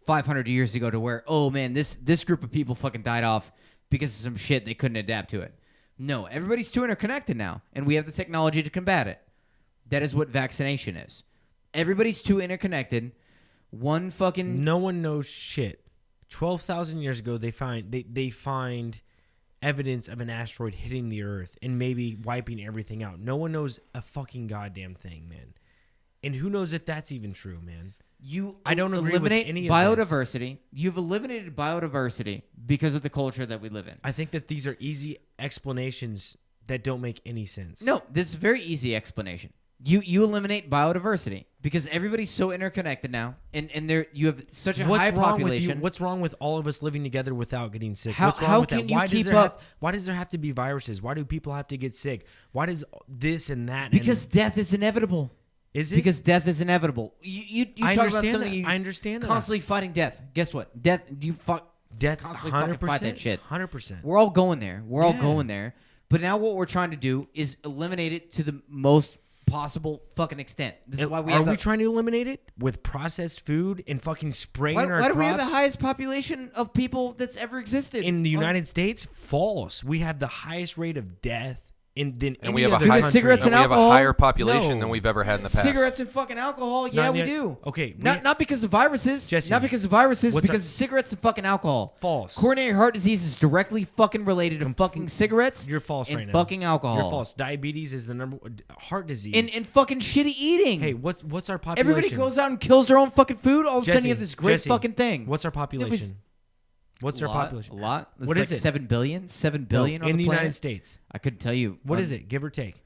S1: 500 years ago to where, oh man, this group of people fucking died off because of some shit they couldn't adapt to it. No, everybody's too interconnected now, and we have the technology to combat it. That is what vaccination is. Everybody's too interconnected.
S3: No one knows shit. 12,000 years ago, they find evidence of an asteroid hitting the Earth and maybe wiping everything out. No one knows a fucking goddamn thing, man. And who knows if that's even true, man? I don't agree with any of this.
S1: Biodiversity. You've eliminated biodiversity because of the culture that we live in.
S3: I think that these are easy explanations that don't make any sense.
S1: No, this is a very easy explanation. You eliminate biodiversity because everybody's so interconnected now, and you have such a high population.
S3: What's wrong with all of us living together without getting sick?
S1: What's wrong with that?
S3: Why does there have to be viruses? Why do people have to get sick? Why does this and that?
S1: Because death is inevitable.
S3: Is it?
S1: Because death is inevitable. You talk about something.
S3: I understand that.
S1: Constantly fighting death. Guess what? Death.
S3: Death.
S1: Constantly fucking fight that shit.
S3: 100%.
S1: We're all going there. All going there. But now what we're trying to do is eliminate it to the most possible fucking extent. This is why we
S3: are trying to eliminate it with processed food and fucking spraying our crops?
S1: Why do we have the highest population of people that's ever existed
S3: in the United States? False. We have the highest rate of death. And
S2: we have a higher population than we've ever had in the past.
S1: Cigarettes and fucking alcohol, we do.
S3: Okay,
S1: not because of viruses.
S3: Jesse,
S1: not because of viruses, because of cigarettes and fucking alcohol.
S3: False.
S1: Coronary heart disease is directly fucking related to fucking cigarettes.
S3: You're false
S1: and
S3: right now.
S1: Fucking alcohol.
S3: You're false. Diabetes is the number heart disease.
S1: And fucking shitty eating.
S3: Hey, what's our population?
S1: Everybody goes out and kills their own fucking food. All of a sudden you have this great fucking thing.
S3: What's our population? What's our population?
S1: A lot.
S3: What is it?
S1: 7 billion? 7 billion on
S3: in the
S1: planet?
S3: United States.
S1: I couldn't tell you.
S3: What is it, give or take?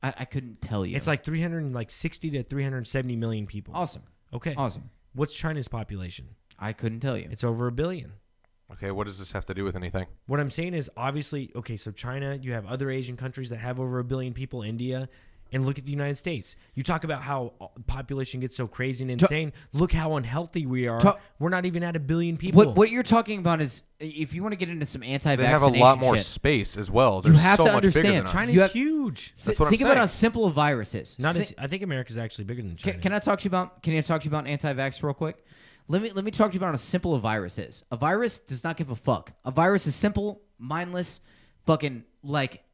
S1: I couldn't tell you.
S3: It's like 360 to 370 million people.
S1: Awesome.
S3: Okay.
S1: Awesome.
S3: What's China's population?
S1: I couldn't tell you.
S3: It's over 1 billion.
S2: Okay, what does this have to do with anything?
S3: What I'm saying is obviously, okay, so China, you have other Asian countries that have over 1 billion people, India, and look at the United States. You talk about how population gets so crazy and insane. Look how unhealthy we are. We're not even at 1 billion people.
S1: What you're talking about is, if you want to get into some anti-vaccination
S2: they have a lot more
S1: shit,
S2: space as well. They're
S1: you have
S2: so
S1: to
S2: much
S1: understand,
S2: bigger than us.
S3: China's huge.
S2: That's what I'm
S1: think
S2: saying.
S1: about how simple a virus is.
S3: I think America's actually bigger than China.
S1: Can I talk to you about? Can I talk to you about anti-vax real quick? Let me talk to you about how simple a virus is. A virus does not give a fuck. A virus is simple, mindless, fucking like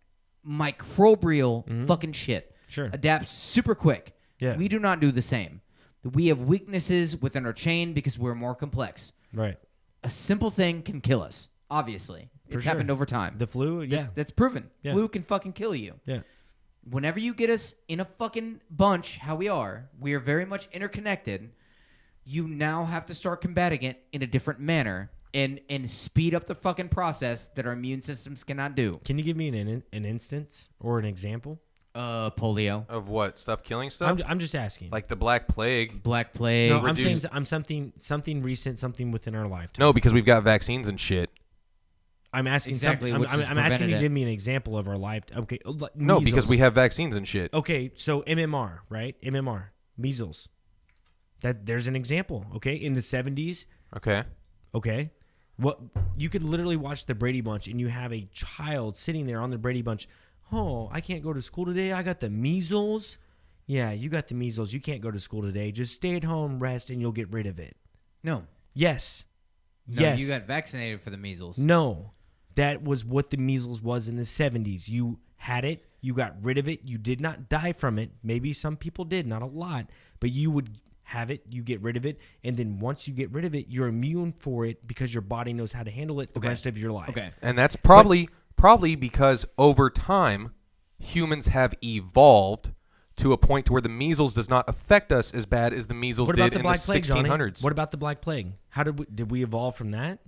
S1: microbial fucking shit.
S3: Sure.
S1: Adapts super quick.
S3: Yeah.
S1: We do not do the same. We have weaknesses within our chain because we're more complex.
S3: Right.
S1: A simple thing can kill us. Obviously, it's happened over time.
S3: The flu,
S1: that's proven.
S3: Yeah.
S1: Flu can fucking kill you.
S3: Yeah.
S1: Whenever you get us in a fucking bunch, how we are very much interconnected. You now have to start combating it in a different manner and speed up the fucking process that our immune systems cannot do.
S3: Can you give me an instance or an example?
S1: Polio.
S2: Of what? Stuff killing stuff?
S3: I'm just asking.
S2: Like the Black Plague?
S1: Black Plague.
S3: No, I'm saying something recent, something within our lifetime.
S2: No, because we've got vaccines and shit.
S3: I'm asking
S1: exactly.
S3: I'm asking you to give me an example of our life. Okay.
S2: No, because we have vaccines and shit.
S3: Okay, so MMR, right? MMR, measles. There's an example. Okay, in the 70s. Okay. What you could literally watch the Brady Bunch, and you have a child sitting there on the Brady Bunch. Oh, I can't go to school today. I got the measles. Yeah, you got the measles. You can't go to school today. Just stay at home, rest, and you'll get rid of it.
S1: No.
S3: Yes.
S1: No,
S3: yes.
S1: You got vaccinated for the measles.
S3: No. That was what the measles was in the 70s. You had it. You got rid of it. You did not die from it. Maybe some people did, not a lot. But you would have it. You get rid of it. And then once you get rid of it, you're immune for it because your body knows how to handle it the rest of your life.
S1: Okay.
S2: And that's probably because over time, humans have evolved to a point to where the measles does not affect us as bad as the measles did in the 1600s.
S3: Johnny? What about the Black Plague? How did we evolve from that?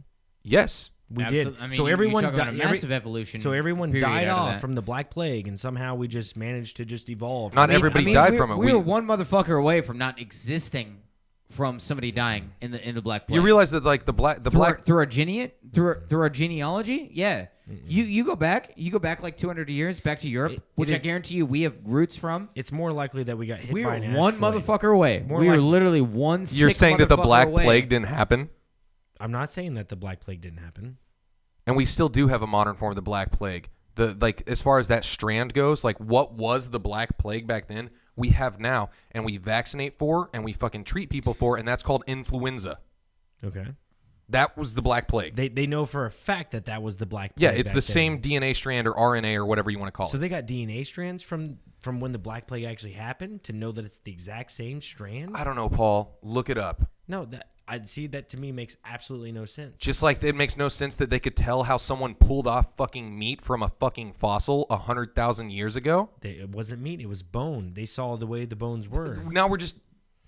S2: Yes.
S3: We did.
S1: I mean,
S3: so everyone
S1: died. Massive evolution.
S3: So everyone died off from the Black Plague, and somehow we just managed to just evolve.
S2: Not everybody died from it.
S1: We were one motherfucker away from not existing from somebody dying in the Black Plague.
S2: You realize that like the black
S1: through our genealogy, yeah. You go back like 200 years back to Europe, which I guarantee you we have roots from.
S3: It's more likely that we got hit
S1: We
S3: by
S1: are
S3: an
S1: one
S3: asteroid.
S1: motherfucker away.
S3: More
S1: We are
S3: like-
S1: literally one.
S2: You're
S1: sick
S2: saying that the
S1: motherfucker
S2: Black
S1: away.
S2: Plague didn't happen?
S3: I'm not saying that the Black Plague didn't happen.
S2: And we still do have a modern form of the Black Plague. As far as that strand goes, like what was the Black Plague back then, we have now, and we vaccinate for, and we fucking treat people for, and that's called influenza.
S3: Okay.
S2: That was the Black Plague.
S3: They know for a fact that was the Black Plague.
S2: Yeah, it's
S3: back
S2: the
S3: then.
S2: same DNA strand or RNA or whatever you want to call
S3: So
S2: it.
S3: they got DNA strands from when the Black Plague actually happened to know that it's the exact same strand?
S2: I don't know, Paul. Look it up.
S3: No, I'd see that to me makes absolutely no sense.
S2: Just like it makes no sense that they could tell how someone pulled off fucking meat from a fucking fossil 100,000 years ago.
S3: It wasn't meat; it was bone. They saw the way the bones were.
S2: Now we're just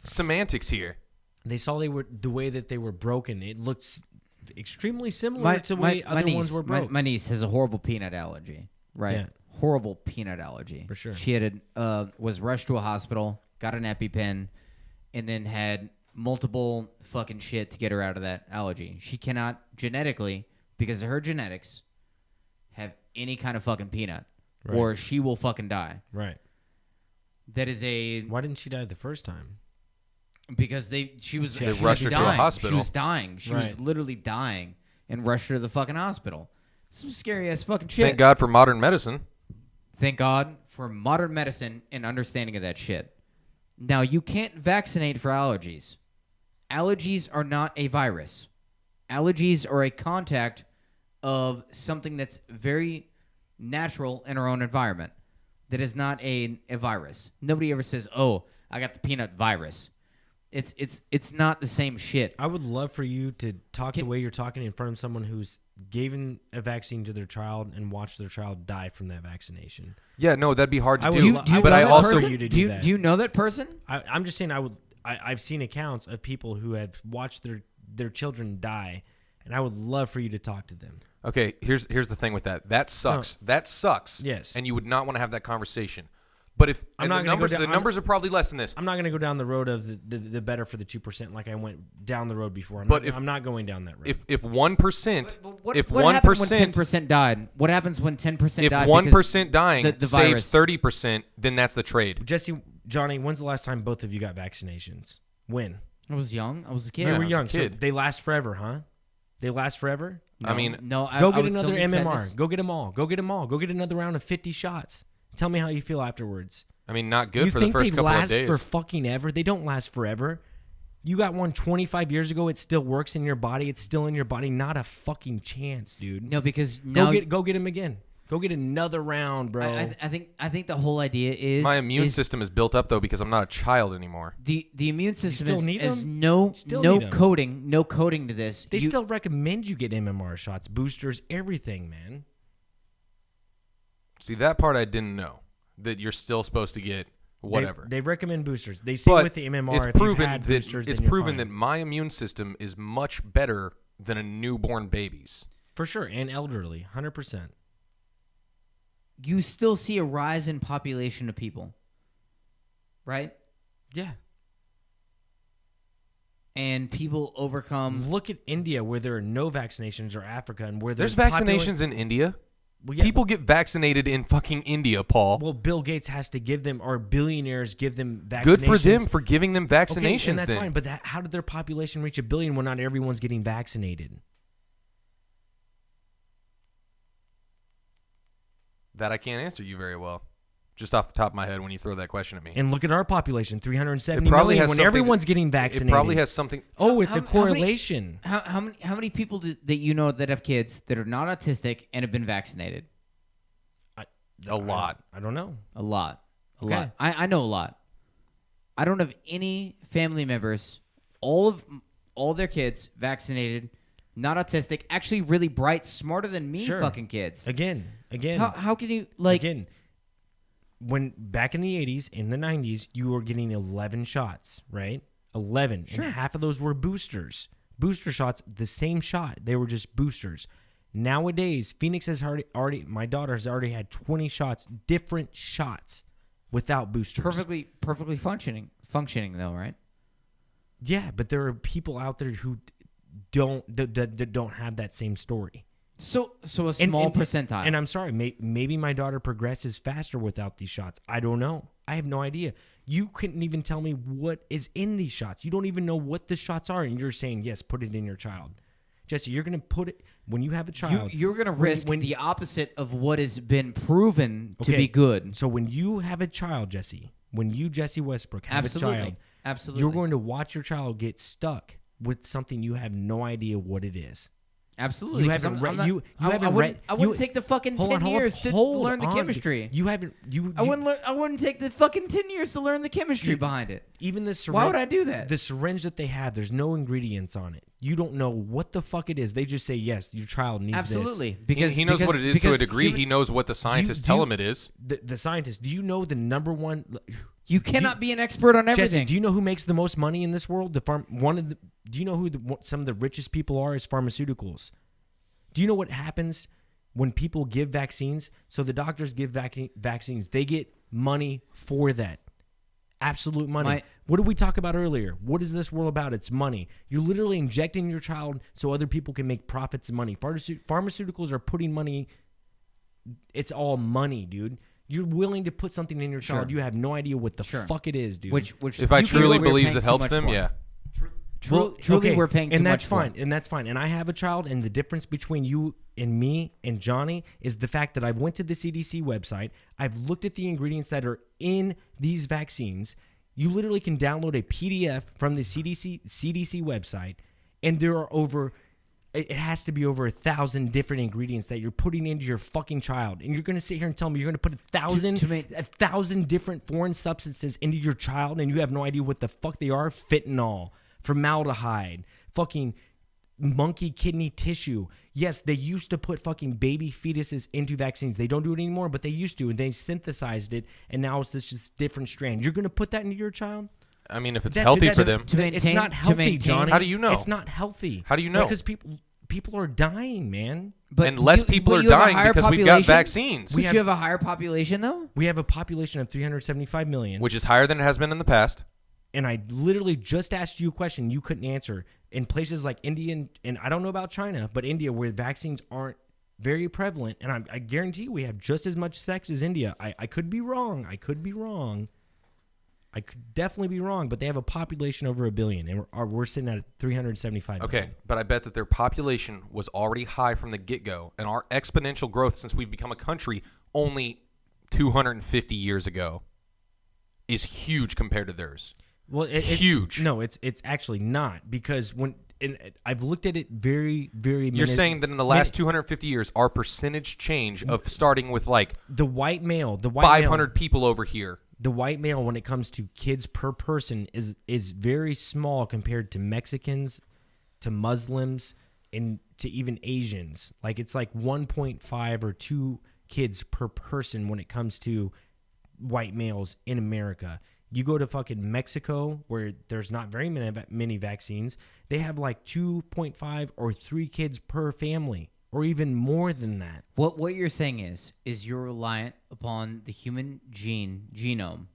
S2: semantics here.
S3: They saw the way that they were broken. It looks extremely similar to the way other ones were broken.
S1: My niece has a horrible peanut allergy. Right.
S3: Yeah.
S1: Horrible peanut allergy.
S3: For sure.
S1: She had was rushed to a hospital, got an EpiPen, and then had multiple fucking shit to get her out of that allergy. She cannot genetically, because of her genetics, have any kind of fucking peanut,
S3: Right.
S1: or she will fucking die.
S3: Right.
S1: That is a
S3: Why didn't she die the first time?
S1: because she was
S3: They
S2: rushed her to a
S1: dying.
S2: hospital.
S1: She was dying. She was
S3: Right.
S1: literally dying, and rushed her to the fucking hospital. Some scary ass fucking shit.
S2: Thank God for modern medicine.
S1: Thank God for modern medicine and understanding of that shit. Now, you can't vaccinate for allergies. Allergies are not a virus. Allergies are a contact of something that's very natural in our own environment. That is not a virus. Nobody ever says, "Oh, I got the peanut virus." It's not the same shit.
S3: I would love for you to talk the way you're talking in front of someone who's given a vaccine to their child and watched their child die from that vaccination.
S2: Yeah, no, that'd be hard to
S3: I would
S2: do.
S3: lo- I would
S2: but I
S3: love
S2: also
S3: for
S1: person?
S3: you to
S1: do
S3: do
S1: you
S3: that.
S1: do you know that person?
S3: I'm just saying I've seen accounts of people who have watched their children die, and I would love for you to talk to them.
S2: Okay, here's the thing with that. That sucks. That sucks.
S3: Yes.
S2: And you would not want to have that conversation. But if
S3: I'm
S2: and
S3: not
S2: the
S3: gonna go
S2: numbers,
S3: down-
S2: the numbers are probably less than this.
S3: I'm not going to go down the road of the better for the 2% like I went down the road before. I'm not going down that road.
S2: If 1%, if
S1: What happens when
S2: 1%,
S1: 10% died? What happens when 10%
S2: if
S1: died?
S2: 1% dying
S1: the
S2: saves
S1: virus.
S2: 30%, then that's the trade.
S3: Jesse, Johnny, when's the last time both of you got vaccinations? When?
S1: I was young. I was a kid.
S3: They
S2: Yeah,
S3: were
S2: as a
S3: young. So
S2: kid.
S3: they last forever, huh? They last forever?
S1: No,
S2: I mean,
S1: no.
S3: Go
S1: I
S3: get
S1: would
S3: another
S1: still need
S3: MMR.
S1: tetanus.
S3: Go get them all. Go get them all. Go get another round of 50 shots. Tell me how you feel afterwards.
S2: I mean, not good
S3: You
S2: for the
S3: think
S2: first
S3: they
S2: couple of
S3: last
S2: days.
S3: for fucking ever? They don't last forever. You got one 25 years ago. It still works in your body. It's still in your body. Not a fucking chance, dude.
S1: No, because now
S3: Go get him again. Go get another round, bro.
S1: I think the whole idea is
S2: My immune
S1: is
S2: system is built up though because I'm not a child anymore.
S1: The immune system
S3: still
S1: is,
S3: need
S1: is
S3: 'em?
S1: no
S3: Still
S1: no
S3: need 'em.
S1: coding to this.
S3: They
S1: You-
S3: still recommend you get MMR shots, boosters, everything, man.
S2: See, that part I didn't know. That you're still supposed to get whatever.
S3: They recommend boosters. They say
S2: But
S3: with the MMR,
S2: it's
S3: if
S2: proven
S3: you've had
S2: that
S3: boosters,
S2: it's
S3: then you're
S2: proven
S3: fine.
S2: that my immune system is much better than a newborn baby's.
S3: For sure, and elderly, 100%.
S1: you still see a rise in population of people, right?
S3: Yeah.
S1: And people overcome.
S3: Look at India, where there are no vaccinations, or Africa, and where
S2: There's
S3: popula-
S2: vaccinations in India.
S3: Well, yeah,
S2: People get vaccinated in fucking India, Paul.
S3: Well, Bill Gates has to give them, or billionaires give them vaccinations.
S2: Good for them for giving them
S3: Okay,
S2: vaccinations.
S3: and that's
S2: then.
S3: fine. But how did their population reach 1 billion when not everyone's getting vaccinated?
S2: That I can't answer you very well, just off the top of my head when you throw that question at me.
S3: And look at our population, 370
S2: It probably
S3: million,
S2: has
S3: when
S2: something
S3: everyone's
S2: to-
S3: getting vaccinated.
S2: It probably has something.
S3: Oh, it's
S1: How-
S3: a
S1: how many-
S3: correlation.
S1: How many people that you know that have kids that are not autistic and have been vaccinated?
S2: A lot.
S3: I don't know.
S1: A lot. A
S3: Okay.
S1: lot. I know a lot. I don't have any family members, all their kids vaccinated, not autistic, actually really bright, smarter than me
S3: Sure.
S1: fucking kids.
S3: Again.
S1: How can you like
S3: Again, when back in the 80s, in the 90s, you were getting 11 shots, right? 11.
S1: Sure.
S3: And half of those were boosters. Booster shots, the same shot. They were just boosters. Nowadays, Phoenix has already my daughter has already had 20 shots, different shots without boosters.
S1: perfectly functioning though, right?
S3: Yeah, but there are people out there who don't have that same story.
S1: So a small percentile.
S3: And I'm sorry, maybe my daughter progresses faster without these shots. I don't know. I have no idea. You couldn't even tell me what is in these shots. You don't even know what the shots are, and you're saying, yes, put it in your child. Jesse, you're going to put it, when you have a child.
S1: You're going to risk the opposite of what has been proven to be good.
S3: So when you have a child, Jesse, when you, Jesse Westbrook, have a child, you're going to watch your child get stuck with something you have no idea what it is.
S1: Absolutely.
S3: You haven't read.
S1: I wouldn't take the fucking 10 years to learn the chemistry.
S3: You haven't.
S1: I wouldn't take the fucking 10 years to learn the chemistry behind it.
S3: Even the syringe.
S1: Why would I do that?
S3: The syringe that they have, there's no ingredients on it. You don't know what the fuck it is. They just say, yes, your child needs
S1: Absolutely.
S3: this.
S1: Because
S2: he knows what it is to a degree. He knows what the scientists tell him it is.
S3: The scientists. Do you know the number one?
S1: You cannot be an expert on everything.
S3: Jesse, do you know who makes the most money in this world? Do you know who some of the richest people are? Is pharmaceuticals. Do you know what happens when people give vaccines? So the doctors give vaccines. They get money for that. Absolute money. What did we talk about earlier? What is this world about? It's money. You're literally injecting your child so other people can make profits and money. Pharmaceuticals are putting money. It's all money, dude. You're willing to put something in your child. You have no idea what the fuck it is, dude.
S1: Which
S2: if I truly believes it helps them, yeah.
S1: Truly, we're paying too much for.
S3: And that's fine. And I have a child, and the difference between you and me and Johnny is the fact that I went to the CDC website. I've looked at the ingredients that are in these vaccines. You literally can download a PDF from the CDC website, and there are it has to be over 1,000 different ingredients that you're putting into your fucking child. And you're going to sit here and tell me you're going to put 1,000 different foreign substances into your child, and you have no idea what the fuck they are? Fentanyl, formaldehyde, fucking monkey kidney tissue. Yes, they used to put fucking baby fetuses into vaccines. They don't do it anymore, but they used to, and they synthesized it, and now it's this different strand. You're going to put that into your child?
S2: I mean, if it's healthy for them.
S3: It's not healthy, Johnny.
S2: How do you know?
S3: It's not healthy.
S2: How do you know?
S3: Because people are dying, man.
S2: And less people are dying because we've got vaccines.
S1: Would you have a higher population, though?
S3: We have a population of 375 million.
S2: Which is higher than it has been in the past.
S3: And I literally just asked you a question you couldn't answer. In places like India, and I don't know about China, but India, where vaccines aren't very prevalent, and I guarantee you we have just as much sex as India. I could be wrong. I could definitely be wrong, but they have a population over 1 billion, and we're sitting at 375 million.
S2: Okay, but I bet that their population was already high from the get-go, and our exponential growth since we've become a country only 250 years ago is huge compared to theirs.
S3: Well,
S2: huge.
S3: No, it's actually not, because I've looked at it very, very.
S2: You're saying that in the last 250 years, our percentage change of starting with like
S3: the white male,
S2: 500 people over here.
S3: The white male, when it comes to kids per person, is very small compared to Mexicans, to Muslims, and to even Asians. Like it's like 1.5 or 2 kids per person when it comes to white males in America. You go to fucking Mexico, where there's not very many vaccines. They have like 2.5 or 3 kids per family, or even more than that.
S1: What you're saying is you're reliant upon the human genome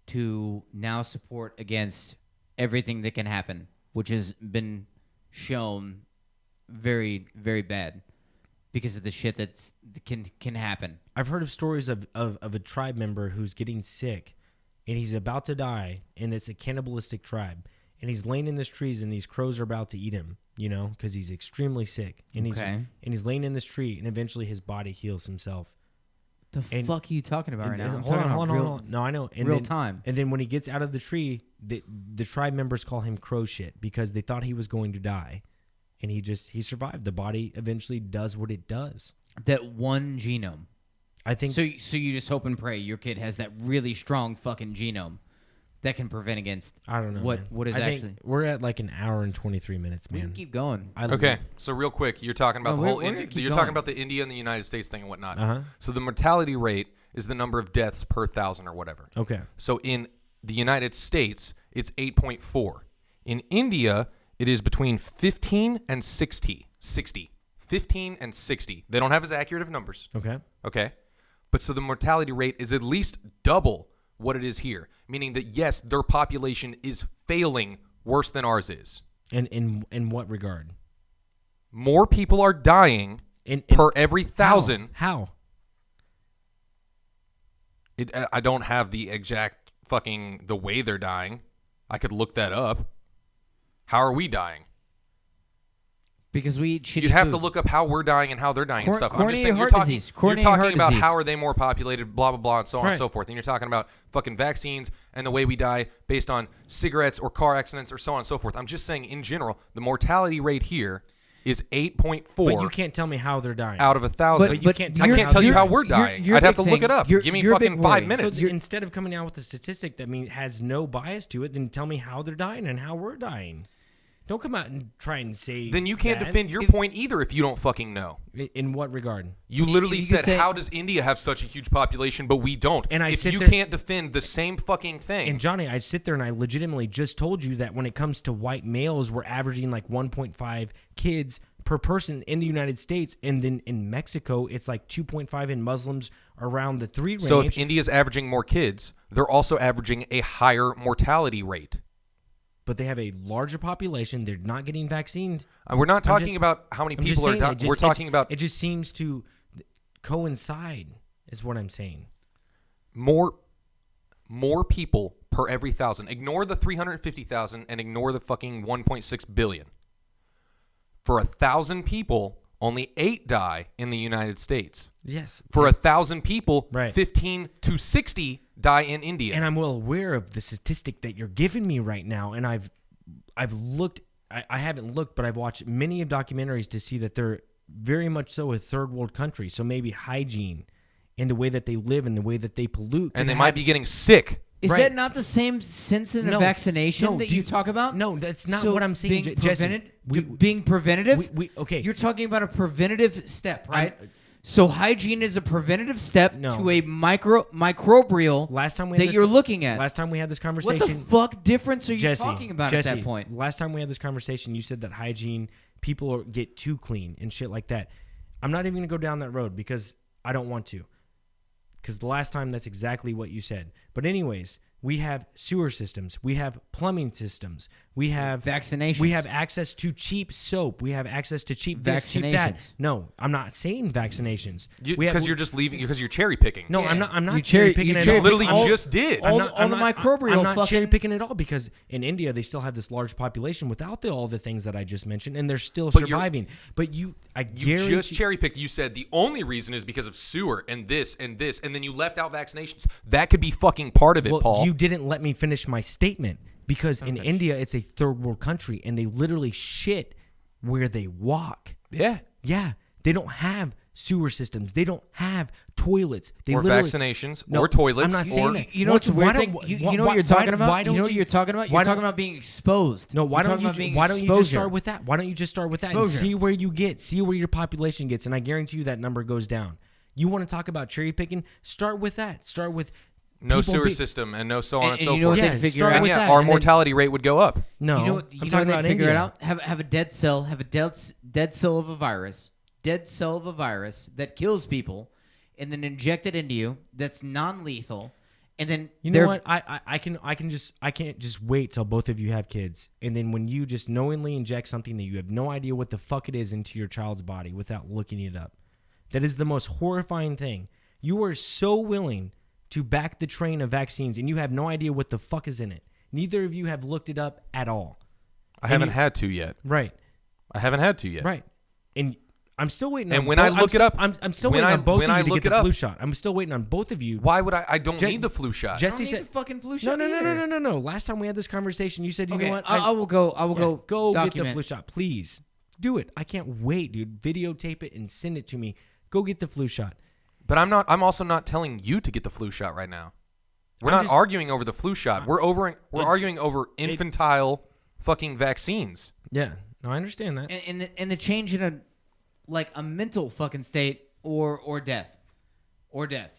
S1: to now support against everything that can happen, which has been shown very, very bad because of the shit that can happen.
S3: I've heard of stories of a tribe member who's getting sick, and he's about to die, and it's a cannibalistic tribe, and he's laying in this trees, and these crows are about to eat him, because he's extremely sick, and he's laying in this tree, and eventually his body heals himself.
S1: The fuck are you talking about right now?
S3: Hold on. No, I know. And
S1: time.
S3: And then when he gets out of the tree, the tribe members call him crow shit because they thought he was going to die, and he survived. The body eventually does what it does.
S1: That one genome.
S3: I think
S1: so. You just hope and pray your kid has that really strong fucking genome that can prevent against.
S3: I don't know
S1: what is actually.
S3: Think we're at like an hour and 23 minutes, man.
S1: We can keep going.
S2: Okay, so real quick, you're talking about the whole. You're talking about the India and the United States thing and whatnot.
S3: Uh-huh.
S2: So the mortality rate is the number of deaths per 1,000 or whatever.
S3: Okay.
S2: So in the United States, it's 8.4. In India, it is between 15 and 60. 15 and 60. They don't have as accurate of numbers. Okay. But so the mortality rate is at least double what it is here, meaning that, yes, their population is failing worse than ours is.
S3: And in what regard?
S2: More people are dying per every 1,000.
S3: How?
S2: I don't have the exact fucking the way they're dying. I could look that up. How are we dying?
S1: Because we eat shitty
S2: You'd have
S1: food.
S2: to look up how we're dying and how they're dying and stuff. I'm just
S1: Coronary
S2: saying,
S1: heart disease.
S2: you're
S1: Coronary
S2: talking
S1: heart
S2: about
S1: disease.
S2: how are they more populated, blah, blah, blah, and so on and
S3: Right.
S2: so forth. And you're talking about fucking vaccines and the way we die based on cigarettes or car accidents or so on and so forth. I'm just saying, in general, the mortality rate here is 8.4
S3: But you can't tell me how they're dying.
S2: out of 1,000.
S3: But you can't
S2: I
S3: tell
S2: can't
S3: me
S2: tell you
S3: how
S2: how
S3: they're
S2: we're
S1: dying.
S2: dying.
S1: Your
S2: I'd have to
S1: big
S2: look it
S1: thing-
S2: up.
S1: your-
S2: Give me
S1: your big
S2: fucking 5
S1: worry.
S2: minutes.
S3: So instead of coming out with a statistic that has no bias to it, then tell me how they're dying and how we're dying. Don't come out and try and say
S2: Then you can't
S3: that.
S2: defend your point either if you don't fucking know.
S3: In what regard?
S2: You literally
S1: you could
S2: said,
S1: say-
S2: how does India have such a huge population, but we don't?
S3: And I
S2: if
S3: sit
S2: you
S3: there-
S2: can't defend the same fucking thing.
S3: And Johnny, I sit there and I legitimately just told you that when it comes to white males, we're averaging like 1.5 kids per person in the United States, and then in Mexico, it's like 2.5, and Muslims around the 3 range.
S2: So if India's averaging more kids, they're also averaging a higher mortality rate.
S3: but they have a larger population. They're not getting vaccinated.
S2: We're not talking about how many
S3: I'm just
S2: people are
S3: saying,
S2: dying. We're talking about
S3: it just seems to coincide, is what I'm saying.
S2: more people per every 1,000. Ignore the 350,000 and ignore the fucking 1.6 billion. For 1,000 people, only 8 die in the United States.
S3: Yes.
S2: For 1,000 people,
S3: Right.
S2: 15 to 60 die in India.
S3: And I'm well aware of the statistic that you're giving me right now, and I've looked. I haven't looked, but I've watched many of documentaries to see that they're very much so a third world country. So maybe hygiene and the way that they live and the way that they pollute,
S2: and
S3: could
S2: they might
S3: have-
S2: be getting sick.
S1: Is
S3: Right.
S1: that not the same sense in a
S3: No,
S1: vaccination
S3: no,
S1: that you
S3: dude,
S1: talk about?
S3: no, that's not
S1: So
S3: what I'm saying,
S1: Being
S3: Jesse.
S1: prevented, being preventative.
S3: Okay.
S1: You're talking about a preventative step, right? So hygiene is a preventative step
S3: No.
S1: to a microbial
S3: Last time we had
S1: that
S3: this
S1: you're looking at.
S3: Last time we had this
S1: What
S3: conversation,
S1: the fuck difference are you
S3: Jesse,
S1: talking about
S3: Jesse,
S1: at that point?
S3: Last time we had this conversation, you said that hygiene, people get too clean and shit like that. I'm not even going to go down that road because I don't want to. Because the last time, that's exactly what you said. But anyways, we have sewer systems. We have plumbing systems. We have
S1: Vaccinations.
S3: We have access to cheap soap. We have access to cheap this, cheap that.
S1: Vaccinations.
S3: No, I'm not saying vaccinations.
S2: Because you're just leaving, because you're cherry picking.
S3: No,
S1: Yeah.
S3: I'm not
S1: You
S3: cherry
S1: cherry-
S3: picking
S1: you
S3: at
S1: cherry
S3: all.
S2: literally
S1: all-
S2: just did.
S1: all
S3: I'm
S1: the microbial
S3: I'm not
S1: fucking-
S3: cherry picking at all because in India they still have this large population without all the things that I just mentioned, and they're still
S2: But you're-
S3: surviving. But
S2: You
S3: guarantee,
S2: just cherry picked. You said the only reason is because of sewer and this, and then you left out vaccinations. That could be fucking part of it,
S3: well,
S2: Paul.
S3: you didn't let me finish my statement because in India it's a third world country and they literally shit where they walk.
S2: yeah.
S3: Yeah, they don't have sewer systems. They don't have toilets. They
S2: Or
S3: literally,
S2: vaccinations,
S3: No,
S2: or toilets.
S3: I'm not
S2: or-
S3: saying that.
S1: You know what's the weird
S3: Why
S1: thing?
S3: don't-
S1: You
S3: why-
S1: know what you're
S3: why-
S1: talking about?
S3: why
S1: You
S3: don't
S1: know what you're talking about?
S3: why
S1: You're
S3: don't-
S1: talking about being exposed.
S3: No, why
S1: You're
S3: don't
S1: talking
S3: you?
S1: about being
S3: Why don't you just
S1: exposure.
S3: start with that? Why don't you just start with that and
S1: Exposure.
S3: see where you get, see where your population gets, and I guarantee you that number goes down. You want to talk about cherry picking? Start with that. Start with
S2: no
S3: people
S2: sewer
S3: be-
S2: system and no so on and,
S1: And
S2: so
S1: you know what
S2: forth.
S1: they
S3: Yeah,
S1: figure
S3: start
S1: out?
S2: And
S3: with
S2: yeah,
S3: that,
S2: our
S3: and then-
S2: mortality rate would go up.
S3: No,
S1: You know,
S3: I'm
S1: you know
S3: talking
S1: they
S3: about
S1: figure it
S3: India.
S1: out. Have a dead cell. Have a dead cell of a virus. Dead cell of a virus that kills people, and then inject it into you. That's non-lethal, and then
S3: You know what? I can't just wait till both of you have kids, and then when you just knowingly inject something that you have no idea what the fuck it is into your child's body without looking it up. That is the most horrifying thing. You are so willing to back the train of vaccines, and you have no idea what the fuck is in it. Neither of you have looked it up at all.
S2: I haven't had to yet.
S3: Right.
S2: I haven't had to yet.
S3: Right. And I'm still waiting.
S2: And
S3: on
S2: when
S3: both-
S2: I look it up,
S3: I'm still
S2: when
S3: waiting on both
S2: when
S3: of
S2: I
S3: you to
S2: look
S3: get
S2: it
S3: the
S2: up-
S3: flu shot. I'm still waiting on both of you.
S2: Why would I don't
S3: Je-
S2: need the flu shot.
S3: Jesse
S1: I don't need
S3: said,
S1: the fucking flu
S3: No,
S1: shot.
S3: no, no, no,
S1: either.
S3: no, no, no. Last time we had this conversation, you said, you
S1: Okay,
S3: know what?
S1: I will go. I will
S3: Yeah,
S1: go.
S3: get the
S1: document.
S3: flu shot, please. Do it. I can't wait, dude. Videotape it and send it to me. Go get the flu shot.
S2: But I'm also not telling you to get the flu shot right now. We're
S3: I'm
S2: not
S3: just-
S2: arguing over the flu shot. We're arguing over infantile fucking vaccines.
S3: Yeah. No, I understand that.
S1: And the change in a mental fucking state or death.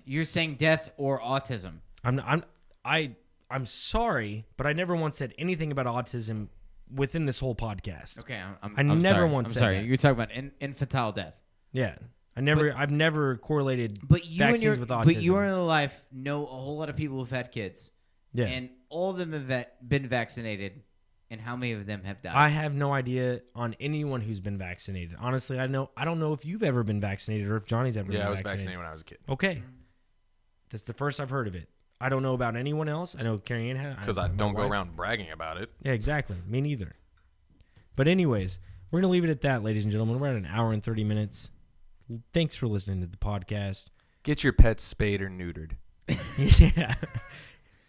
S1: You're saying death or autism.
S3: I'm sorry, but I never once said anything about autism within this whole podcast.
S1: Okay,
S3: I
S1: I'm
S3: never
S1: sorry.
S3: once
S1: I'm
S3: said
S1: sorry.
S3: that.
S1: You're talking about infantile death.
S3: Yeah. I've never correlated
S1: But you
S3: vaccines
S1: and your
S3: with autism.
S1: but you in your life know a whole lot of people who've had kids.
S3: Yeah.
S1: And all of them have been vaccinated And how many of them have died?
S3: I have no idea on anyone who's been vaccinated. Honestly, I don't know if you've ever been vaccinated or if Johnny's ever been
S2: Yeah, I was
S3: vaccinated.
S2: vaccinated when I was a kid.
S3: Okay. That's the first I've heard of it. I don't know about anyone else. I know Carrie Ann had.
S2: Because I don't go around bragging about it.
S3: Yeah, exactly. Me neither. But anyways, we're going to leave it at that, ladies and gentlemen. We're at an hour and 30 minutes. Thanks for listening to the podcast.
S2: Get your pets spayed or neutered.
S3: Yeah.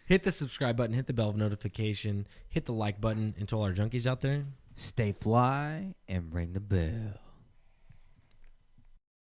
S3: Hit the subscribe button. Hit the bell notification. Hit the like button. And to all our junkies out there,
S1: Stay fly and ring the bell.